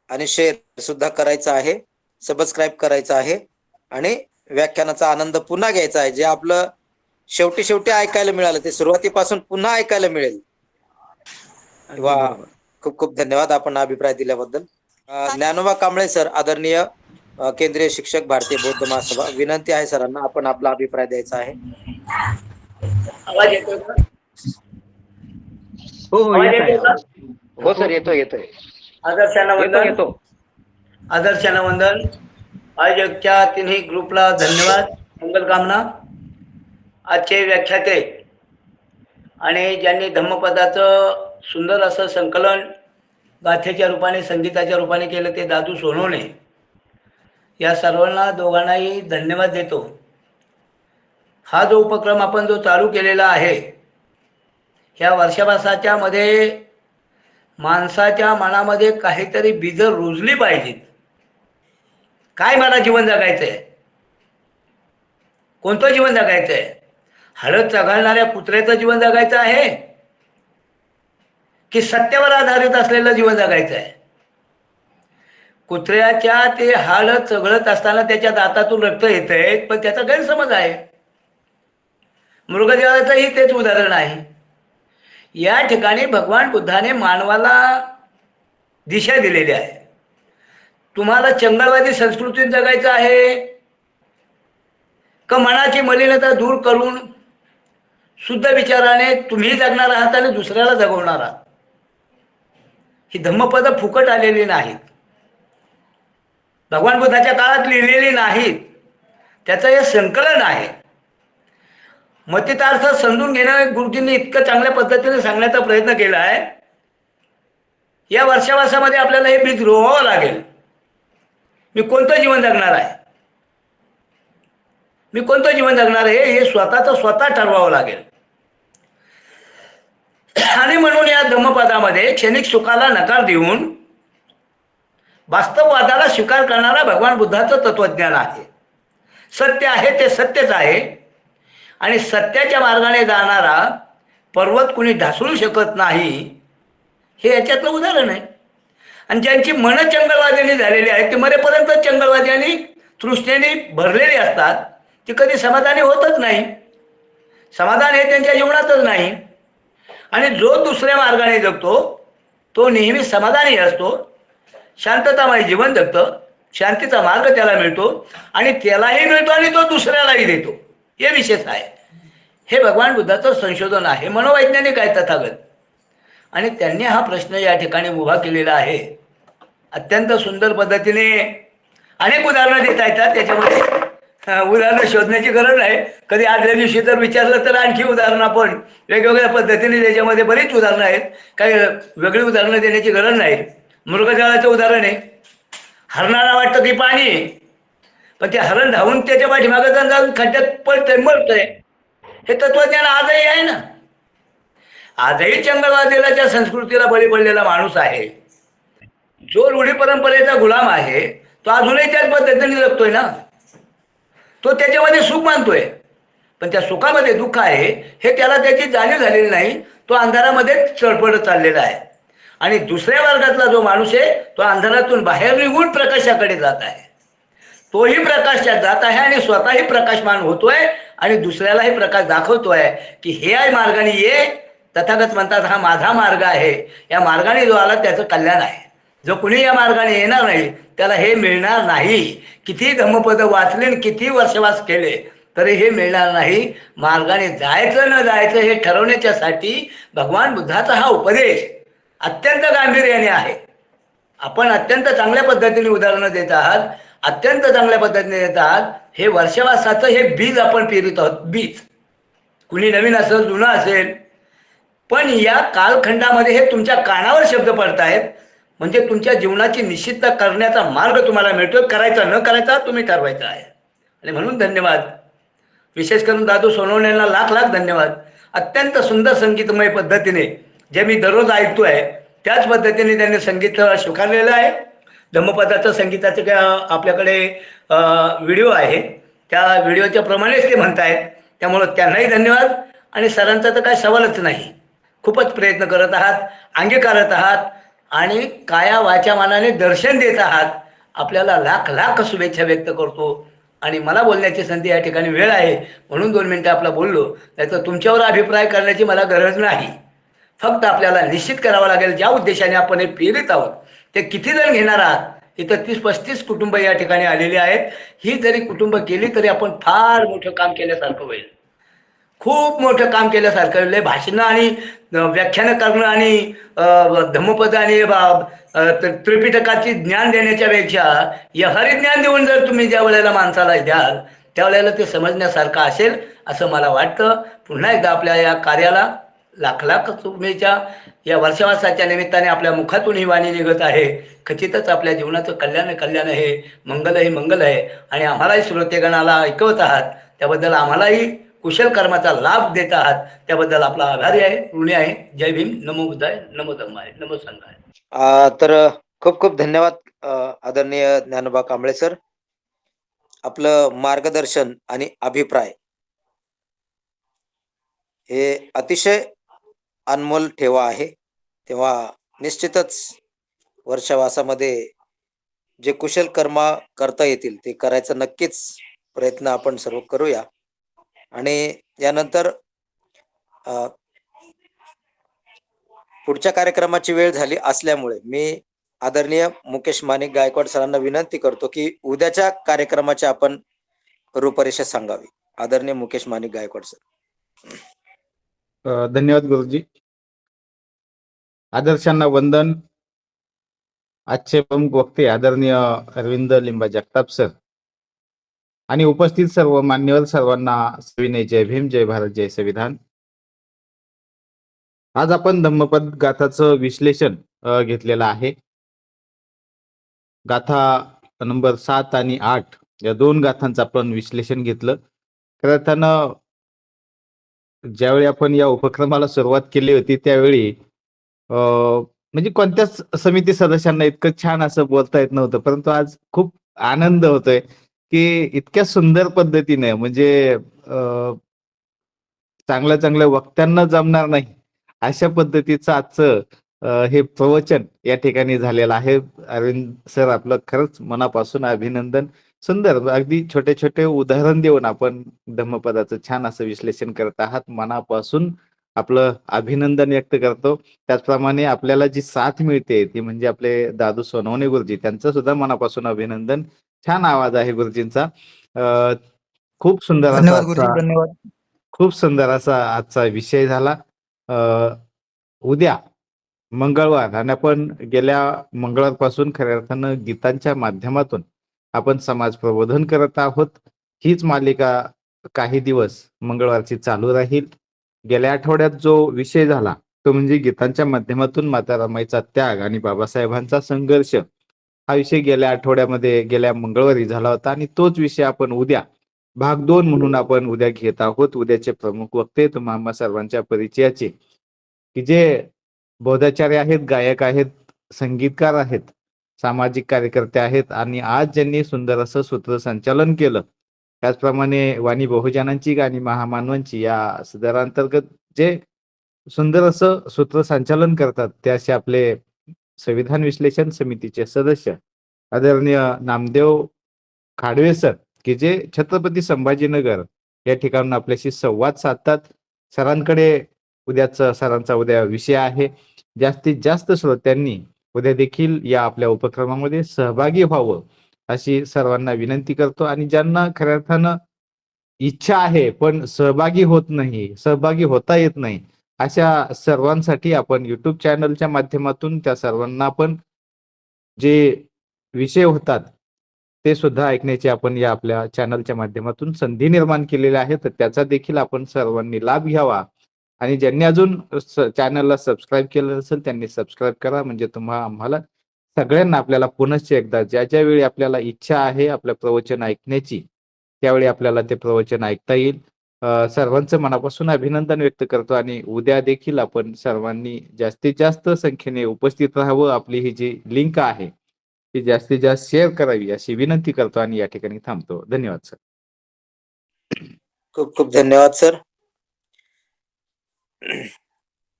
आणि शेअर सुद्धा करायचं आहे, सबस्क्राईब करायचं आहे आणि व्याख्यानाचा आनंद पुन्हा घ्यायचा आहे. जे आपलं शेवटी ऐकायला मिळालं ते सुरुवातीपासून पुन्हा ऐकायला मिळेल. तेव्हा खूप खूप धन्यवाद आपण अभिप्राय दिल्याबद्दल. ज्ञानोबा कांबळे सर, आदरणीय केंद्रीय शिक्षक, भारतीय बौद्ध महासभा, विनंती आहे सरांना आपण आपला अभिप्राय द्यायचा आहे. आवाज येतोय का? हो येत आहे. हो सर, येतोय. आदर्शांना वंदन. येतो. आदर्शांना वंदन. आयोजकच्या तिन्ही ग्रुपला धन्यवाद, मंगलकामना. आजचे व्याख्याते आणि ज्यांनी धम्मपदाचं सुंदर असं संकलन गाथेच्या रूपाने, संगीताच्या रूपाने केलं ते दादू सोनवणे, या सर्वांना दोघांनाही धन्यवाद देतो. हा जो उपक्रम आपण जो चालू केलेला आहे, ह्या वर्षाभासाच्या मध्ये माणसाच्या मनामध्ये काहीतरी बीजं रुजली पाहिजेत. काय मला जीवन जगायचं आहे, कोणतं जीवन जगायचं आहे? हळद चघळणाऱ्या कुत्र्याचं जीवन जगायचं आहे की सत्यावर आधारित असलेलं जीवन जगायचं आहे? कुत्र्याच्या ते हळद चघळत असताना त्याच्या दातातून रक्त येतंय, पण त्याचा गैरसमज आहे. मृगजळाचंही तेच उदाहरण आहे. या ठिकाणी भगवान बुद्धाने मानवाला दिशा दिलेली आहे. तुम्हाला चंगळवादी संस्कृतीत जगायचं आहे का मनाची मलिनता दूर करून शुद्ध विचाराने तुम्ही जगणार आहात आणि दुसऱ्याला जगवणार आहात? ही धम्मपद फुकट आलेली नाहीत, भगवान बुद्धाच्या काळात लिहिलेली नाहीत. त्याचं हे संकलन आहे. मतितार्थ समजून घेणं गुरुजींनी इतकं चांगल्या पद्धतीने सांगण्याचा प्रयत्न केला आहे. या वर्षावासामध्ये आपल्याला हे बीज रोवावं लागेल. मी कोणतं जीवन जगणार आहे, मी कोणतं जीवन जगणार आहे हे स्वतः ठरवावं लागेल. आणि म्हणून या धम्मपदामध्ये क्षणिक सुखाला नकार देऊन वास्तववादाला स्वीकार करणारा भगवान बुद्धाचं तत्वज्ञान आहे. सत्य आहे ते सत्यच आहे आणि सत्याच्या मार्गाने जाणारा पर्वत कुणी ढासळू शकत नाही, हे याच्यातलं उदाहरण आहे. आणि ज्यांची मनं चंगलवाद्यांनी झालेली आहेत ते मरेपर्यंत चंगलवाद्यांनी तृष्णेने भरलेली असतात, ती कधी समाधानी होतच नाही. समाधान हे त्यांच्या जीवनातच नाही. आणि जो दुसऱ्या मार्गाने जगतो तो नेहमी समाधानी असतो, शांततामय जीवन जगतो, शांतीचा मार्ग त्याला मिळतो आणि त्यालाही मिळतो आणि तो दुसऱ्यालाही देतो. हे विशेष आहे. हे भगवान बुद्धाचं संशोधन आहे, मनोवैज्ञानिक आहे तथागत. आणि त्यांनी हा प्रश्न या ठिकाणी उभा केलेला आहे. अत्यंत सुंदर पद्धतीने अनेक उदाहरणं देता येतात त्याच्यामध्ये. उदाहरणं शोधण्याची गरज नाही. कधी आदल्या दिवशी जर विचारलं तर आणखी उदाहरणं आपण वेगवेगळ्या पद्धतीने त्याच्यामध्ये बरीच उदाहरणं आहेत. काही वेगळी उदाहरणं देण्याची गरज नाही. मृगजळाचं उदाहरण आहे. हरणाला वाटतं की पाणी आहे, पण ते हरण धावून त्याच्या पाठीमागं जाऊन खड्ड्यात पडतंय, मरतंय. हे तत्वज्ञान आजही आहे ना. आजही चंगलवादिलाच्या संस्कृतीला बळी पडलेला माणूस आहे. जो रूढी परंपरेचा गुलाम आहे तो अजूनही त्याच पद्धतीने जगतोय ना. तो त्याच्यामध्ये सुख मानतोय, पण त्या सुखामध्ये दुःख आहे हे त्याला त्याची जाणीव झालेली नाही. तो अंधारामध्ये चळपळत चाललेला आहे. आणि दुसऱ्या वर्गातला जो माणूस आहे तो अंधारातून बाहेर निघून प्रकाशाकडे जात आहे. तोही प्रकाशात जात आहे आणि स्वतःही प्रकाशमान होतोय आणि दुसऱ्यालाही प्रकाश दाखवतोय की हे आहे मार्गाने ये. तथागत म्हणतात हा माझा मार्ग आहे. या मार्गाने जो आला त्याचं कल्याण आहे. जो कुणी या मार्गाने येणार नाही त्याला हे मिळणार नाही. किती धम्मपद वाचले आणि किती वर्षवास केले तरी हे मिळणार नाही. मार्गाने जायचं न जायचं हे ठरवण्याच्यासाठी भगवान बुद्धाचा हा उपदेश अत्यंत गांभीर्याने आहे. आपण अत्यंत चांगल्या पद्धतीने उदाहरणं देत आहात, अत्यंत चांगल्या पद्धतीने देत आहात. हे वर्षवासाचं हे बीज आपण पेरत आहोत. बीज कुणी नवीन असेल, जुनं असेल, पण या कालखंडामध्ये हे तुमच्या कानावर शब्द पडतायत. म्हणजे तुमच्या जीवनाची निश्चितता करण्याचा मार्ग तुम्हाला मिळतोय. करायचा न करायचा तुम्ही ठरवायचा आहे. आणि म्हणून धन्यवाद. विशेष करून दादू सोनवणेंना लाख लाख धन्यवाद. अत्यंत सुंदर संगीतमय पद्धतीने जे मी दररोज ऐकतोय त्याच पद्धतीने त्यांनी संगीत स्वीकारलेलं आहे. धम्मपदाचं संगीताचं आपल्याकडे व्हिडिओ आहे, त्या व्हिडिओच्या प्रमाणेच ते म्हणतायत. त्यामुळं त्यांनाही धन्यवाद. आणि सरांचा तर काय सवालच नाही. खूपच प्रयत्न करत आहात, अंगीकारत आहात आणि काया वाच्या मानाने दर्शन देत आहात. आपल्याला लाख लाख शुभेच्छा व्यक्त करतो. आणि मला बोलण्याची संधी या ठिकाणी वेळ आहे म्हणून 2 मिनिटं आपला बोललो. नाहीतर तुमच्यावर अभिप्राय करण्याची मला गरज नाही. फक्त आपल्याला निश्चित करावं लागेल ज्या उद्देशाने आपण हे प्रेरित आहोत ते किती जण घेणार आहात. इथं 30-35 कुटुंब या ठिकाणी आलेली आहेत. ही जरी कुटुंब केली तरी आपण फार मोठं काम केल्यासारखं होईल. खूप मोठं काम केल्यासारखं होईल. भाषणं आणि व्याख्यानं करणं आणि धम्मपद आणि त्रिपिटकाची ज्ञान देण्याच्या पेक्षा यहारी ज्ञान देऊन जर तुम्ही ज्या वेळेला माणसाला द्याल त्यावेळेला ते समजण्यासारखं असेल असं मला वाटतं. पुन्हा एकदा आपल्या या कार्याला लाख लाख शुभेच्छा. या वर्षवासाच्या निमित्ताने आपल्या मुखातून ही वाणी निघत आहे. खचितच आपल्या जीवनाचं कल्याण आहे, मंगल आहे. आणि आम्हालाही श्रोतेगणाला ऐकवत आहात त्याबद्दल आम्हालाही कुशल कर्माचा लाभ देत आहात त्याबद्दल आपला आभारी आहे, ऋणी आहे. जय भीम. नमो बुद्धाय, नमो धम्माय, नमो संघाय. तर खूप खूप धन्यवाद आदरणीय ज्ञानोबा कांबळे सर. आपलं मार्गदर्शन आणि अभिप्राय हे अतिशय अनमोल ठेवा आहे. तेव्हा निश्चितच वर्षवासामध्ये जे कुशल कर्म करता येतील ते करायचं नक्कीच प्रयत्न आपण सर्व करूया. आणि यानंतर पुढच्या कार्यक्रमाची वेळ झाली असल्यामुळे मी आदरणीय मुकेश माणिक गायकवाड सरांना विनंती करतो की उद्याच्या कार्यक्रमाची आपण रूपरेषा सांगावी. आदरणीय मुकेश माणिक गायकवाड सर. धन्यवाद गुरुजी. आदर्शांना वंदन. आजचे प्रमुख वक्ते आदरणीय अरविंद लिंबा जगताप सर आणि उपस्थित सर्व मान्यवर सर्वांना सविनय जय भीम, जय भारत, जय संविधान. आज आपण धम्मपद गाथाचं विश्लेषण घेतलेलं आहे. गाथा नंबर 7 आणि 8 या 2 गाथांचं आपण विश्लेषण घेतलं. खरं अर्थानं ज्यावेळी आपण या उपक्रमाला सुरुवात केली होती त्यावेळी म्हणजे कोणत्याच समिती सदस्यांना इतकं छान असं बोलता येत नव्हतं, परंतु आज खूप आनंद होतोय की इतक्या सुंदर पद्धतीने म्हणजे चांगल्या वक्त्यांना जमणार नाही अशा पद्धतीचं आजचं हे प्रवचन या ठिकाणी झालेलं आहे. अरविंद सर आपलं खरंच मनापासून अभिनंदन. सुंदर अगदी छोटे उदाहरण देऊन आपण धम्मपदाचं छान असं विश्लेषण करत आहात. मनापासून आपलं अभिनंदन व्यक्त करतो. त्याचप्रमाणे आपल्याला जी साथ मिळते ती म्हणजे आपले दादू सोनवणे गुरुजी, त्यांचं सुद्धा मनापासून अभिनंदन. छान आवाज आहे गुरुजींचा. खूप सुंदर धन्यवाद गुरुजी, धन्यवाद. खूप सुंदर असा आजचा विषय झाला. उद्या मंगळवार आणि आपण गेल्या मंगळवारपासून खऱ्या अर्थानं गीतांच्या माध्यमातून आपण समाज प्रबोधन करत आहोत. हीच मालिका काही दिवस मंगळवारची चालू राहील. गेल्या आठवड्यात जो विषय झाला तो म्हणजे गीतांच्या माध्यमातून माता रमाईचा त्याग आणि बाबासाहेबांचा संघर्ष, हा विषय गेल्या आठवड्यामध्ये गेल्या मंगळवारी झाला होता आणि तोच विषय आपण उद्या भाग 2 म्हणून आपण उद्या घेत आहोत. उद्याचे प्रमुख वक्ते तुम्हा सर्वांच्या परिचयाचे, की जे बौद्धाचार्य आहेत, गायक आहेत, संगीतकार आहेत, सामाजिक कार्यकर्ते आहेत आणि आज ज्यांनी सुंदर असं सूत्रसंचालन केलं, त्याचप्रमाणे वाणी बहुजनांची आणि महामानवांची या सदरांतर्गत जे सुंदर असं सूत्रसंचालन करतात, ते असे आपले संविधान विश्लेषण समितीचे सदस्य आदरणीय नामदेव खाडवे सर, की जे छत्रपती संभाजीनगर या ठिकाणून आपल्याशी संवाद साधतात. सरांकडे सरांचा उद्या विषय आहे. जास्तीत जास्त श्रोत्यांनी उद्या देखील या आपल्या उपक्रमामध्ये सहभागी व्हावं अशी सर्वांना विनंती करतो. आणि ज्यांना खऱ्या अर्थानं इच्छा आहे पण सहभागी होता येत नाही, अशा सर्वांसाठी आपण युट्यूब चॅनलच्या माध्यमातून त्या सर्वांना आपण जे विषय होतात ते सुद्धा ऐकण्याची आपण या आपल्या चॅनलच्या माध्यमातून संधी निर्माण केलेल्या आहेत. तर त्याचा देखील आपण सर्वांनी लाभ घ्यावा. आणि ज्यांनी अजून चॅनलला सबस्क्राईब केलं नसेल त्यांनी सबस्क्राईब करा, म्हणजे आम्हाला सगळ्यांना आपल्याला पुनश्च एकदा ज्या वेळी आपल्याला इच्छा आहे आपलं प्रवचन ऐकण्याची, त्यावेळी आपल्याला ते प्रवचन ऐकता येईल. सर्वांचं मनापासून अभिनंदन व्यक्त करतो आणि उद्या देखील आपण सर्वांनी जास्तीत जास्त संख्येने उपस्थित राहावं. आपली ही जी लिंक आहे ती जास्तीत जास्त शेअर करावी अशी विनंती करतो आणि या ठिकाणी थांबतो. धन्यवाद सर. खूप खूप धन्यवाद सर.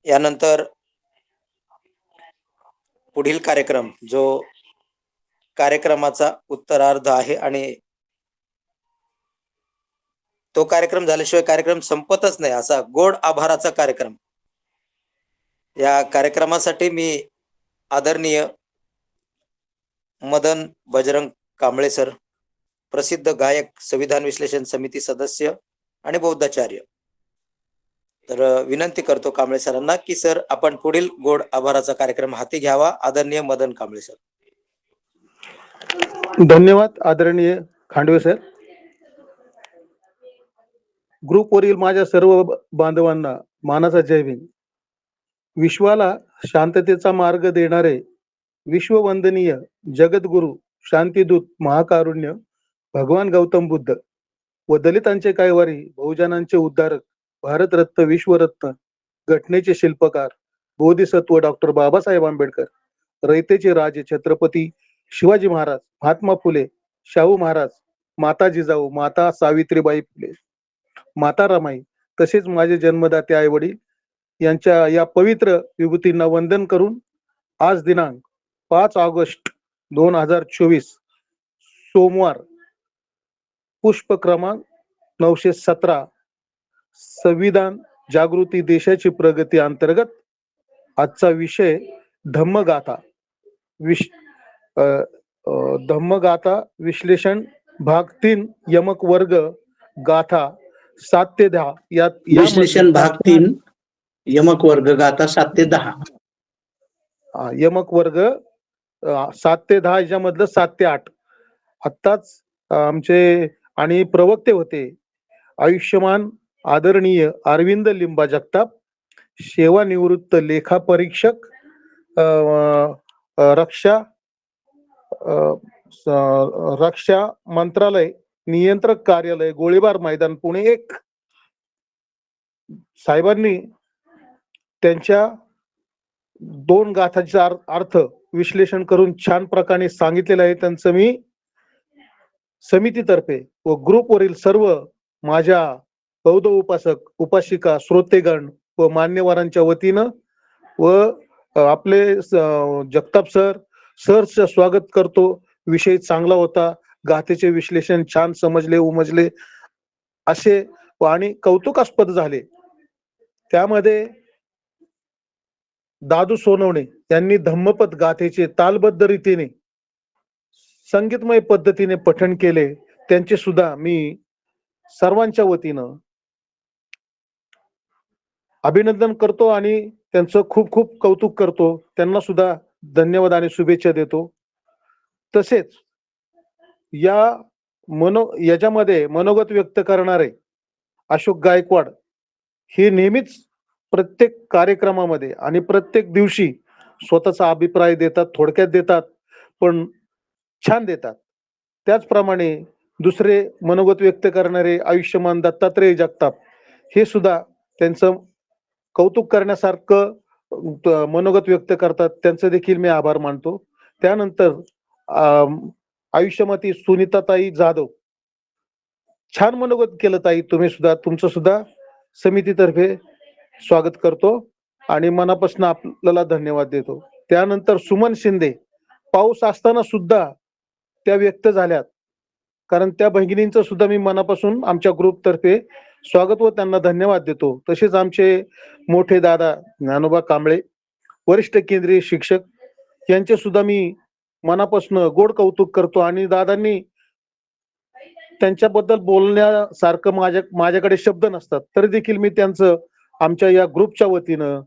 यानंतर पुढील कार्यक्रम जो कार्यक्रमाचा उत्तरार्ध आहे आणि तो कार्यक्रम झाल्याशिवाय कार्यक्रम संपतच नाही असा गोड आभाराचा कार्यक्रम. या कार्यक्रमासाठी मी आदरणीय मदन बजरंग कांबळे सर, प्रसिद्ध गायक, संविधान विश्लेषण समिती सदस्य आणि बौद्धाचार्य, तर विनंती करतो कांबळे सरांना की सर आपण पुढील गोड आभाराचा कार्यक्रम हाती घ्यावा. आदरणीय मदन कांबळे सर. धन्यवाद आदरणीय खांडवे सर. ग्रुपवरील माझ्या सर्व बांधवांना मानाचा जय भीम. विश्वाला शांततेचा मार्ग देणारे विश्ववंदनीय जगद्गुरु, शांतीदूत, महाकारुण्य भगवान गौतम बुद्ध व दलितांचे कायवारी, बहुजनांचे उद्धारक, भारतरत्न, विश्वरत्न, घटनेचे शिल्पकार, बोधिसत्व डॉक्टर बाबासाहेब आंबेडकर, रयतेचे राजे छत्रपती शिवाजी महाराज, महात्मा फुले, शाहू महाराज, माता जिजाऊ, माता सावित्रीबाई फुले, माता रमाई, तसेच माझे जन्मदाते आई वडील यांच्या या पवित्र विभूतींना वंदन करून आज दिनांक 5 ऑगस्ट 2024 सोमवार, पुष्प क्रमांक 917 संविधान जागृती देशाची प्रगती अंतर्गत आजचा विषय धम्मगाथा धम्मगाथा विश्लेषण भाग 3 यमक वर्ग गाथा 7 ते 10 या विश्लेषण भाग 3 यमक वर्ग गाथा 7 ते 10. यमक वर्ग 7 ते 10 याच्यामधलं 7 ते 8. आत्ताच आमचे आणि प्रवक्ते होते आयुष्यमान आदरणीय अरविंद लिंबा जगताप, सेवानिवृत्त लेखा परीक्षक, रक्षा मंत्रालय नियंत्रक कार्यालय, गोळीबार मैदान, पुणे 1. साहेबांनी त्यांच्या 2 गाथांचा अर्थ विश्लेषण करून छान प्रकारे सांगितलेलं आहे. त्यांचं मी समितीतर्फे व ग्रुपवरील सर्व माझ्या बौद्ध उपासक, उपासिका, श्रोतेगण व मान्यवरांच्या वतीनं व आपले जगताप सरचं स्वागत करतो. विषय चांगला होता, गाथेचे विश्लेषण छान समजले, उमजले असे आणि कौतुकास्पद झाले. त्यामध्ये दादू सोनवणे यांनी धम्मपद गाथेचे तालबद्ध रीतीने संगीतमय पद्धतीने पठण केले. त्यांचे सुद्धा मी सर्वांच्या वतीनं अभिनंदन करतो आणि त्यांचं खूप खूप कौतुक करतो. त्यांना सुद्धा धन्यवाद आणि शुभेच्छा देतो. तसेच याच्यामध्ये मनोगत व्यक्त करणारे अशोक गायकवाड हे नेहमीच प्रत्येक कार्यक्रमामध्ये आणि प्रत्येक दिवशी स्वतःचा अभिप्राय देतात, थोडक्यात देतात, पण छान देतात. त्याचप्रमाणे दुसरे मनोगत व्यक्त करणारे आयुष्यमान दत्तात्रय जगताप हे सुद्धा त्यांचं कौतुक करण्यासारखं मनोगत व्यक्त करतात. त्यांचं देखील मी आभार मानतो. त्यानंतर आयुष्यमती सुनीताताई जाधव, छान मनोगत केलं ताई. तुम्ही सुद्धा, तुमचं सुद्धा समितीतर्फे स्वागत करतो आणि मनापासून आपल्याला धन्यवाद देतो. त्यानंतर सुमन शिंदे, पाऊस असताना सुद्धा त्या व्यक्त झाल्यात, कारण त्या भगिनींचं सुद्धा मी मनापासून आमच्या ग्रुपतर्फे स्वागत व त्यांना धन्यवाद देतो. तसेच आमचे मोठे दादा ज्ञानोबा कांबळे, वरिष्ठ केंद्रीय शिक्षक, यांचे सुद्धा मी मनापासून गोड कौतुक करतो. आणि दादांनी त्यांच्याबद्दल बोलण्यासारखं माझ्याकडे शब्द नसतात, तरी देखील मी त्यांचं आमच्या या ग्रुपच्या वतीनं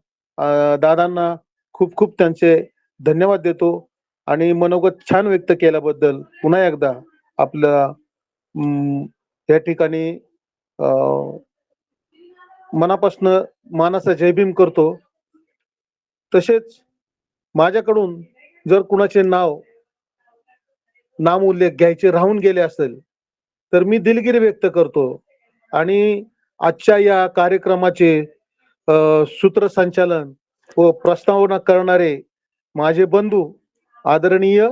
दादांना खूप खूप त्यांचे धन्यवाद देतो. आणि मनोगत छान व्यक्त केल्याबद्दल पुन्हा एकदा आपल्या या ठिकाणी मनापासून मानाचा जय भीम करतो. तसेच माझ्याकडून जर कुणाचे नाम उल्लेख घ्यायचे राहून गेले असेल तर मी दिलगिरी व्यक्त करतो. आणि आजच्या या कार्यक्रमाचे सूत्रसंचालन व प्रस्तावना करणारे माझे बंधू आदरणीय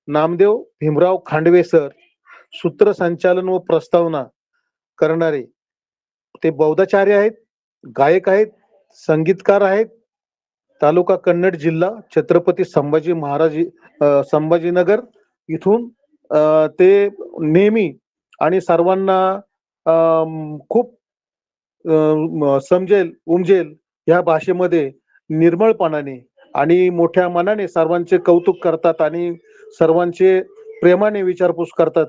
नामदेव भीमराव खांडवे सर, सूत्रसंचालन व प्रस्तावना करणारे ते बौद्धाचार्य आहेत, गायक आहेत, संगीतकार आहेत, तालुका कन्नड, जिल्हा छत्रपती संभाजीनगर इथून ते नेहमी आणि सर्वांना खूप समजेल उमजेल ह्या भाषेमध्ये निर्मळपणाने आणि मोठ्या मनाने सर्वांचे कौतुक करतात आणि सर्वांचे प्रेमाने विचारपूस करतात.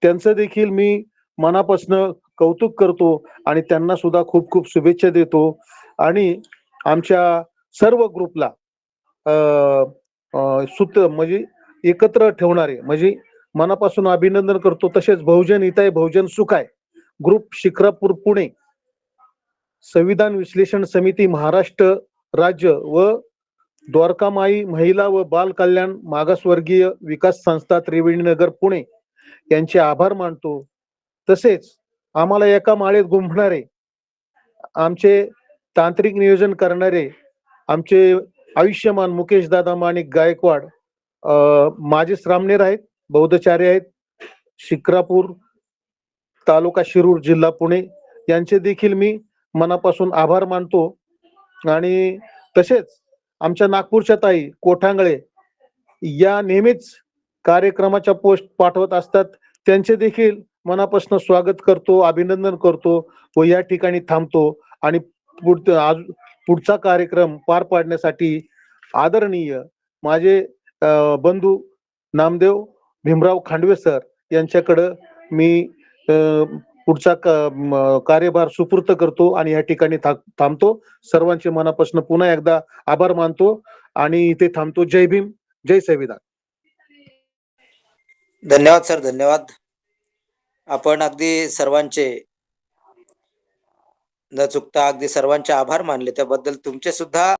त्यांचं देखील मी मनापासून कौतुक करतो आणि त्यांना सुद्धा खूप खूप शुभेच्छा देतो. आणि आमच्या सर्व ग्रुपला सूत्र म्हणजे एकत्र ठेवणारे म्हणजे मनापासून अभिनंदन करतो. तसेच बहुजन हिताय बहुजन सुखाय ग्रुप शिक्रापूर पुणे, संविधान विश्लेषण समिती महाराष्ट्र राज्य व द्वारकामाई महिला व बाल कल्याण मागासवर्गीय विकास संस्था त्रिवेणीनगर पुणे यांचे आभार मानतो. तसेच आम्हाला एका माळेत गुंफणारे आमचे तांत्रिक नियोजन करणारे आमचे आयुष्यमान मुकेश दादा माणिक गायकवाड, माझे श्रामणेर आहेत, बौद्धचार्य आहेत, शिक्रापूर तालुका शिरूर जिल्हा पुणे, यांचे देखील मी मनापासून आभार मानतो. आणि तसेच आमच्या नागपूरच्या ताई कोठांगळे या नेहमीच कार्यक्रमाच्या पोस्ट पाठवत असतात, त्यांचे देखील मनापासून स्वागत करतो, अभिनंदन करतो व या ठिकाणी थांबतो. आणि पुढचा कार्यक्रम पार पाडण्यासाठी आदरणीय माझे बंधू नामदेव भीमराव खांडवे सर यांच्याकडं मी पुढचा कार्यभार सुपूर्त करतो आणि या ठिकाणी थांबतो. सर्वांचे मनापासून पुन्हा एकदा आभार मानतो आणि इथे थांबतो. जय भीम, जय संविधान. धन्यवाद सर, धन्यवाद. आपण अगदी सर्वांचे न चुकता अगदी सर्वांचे आभार मानले, त्याबद्दल तुमचे सुद्धा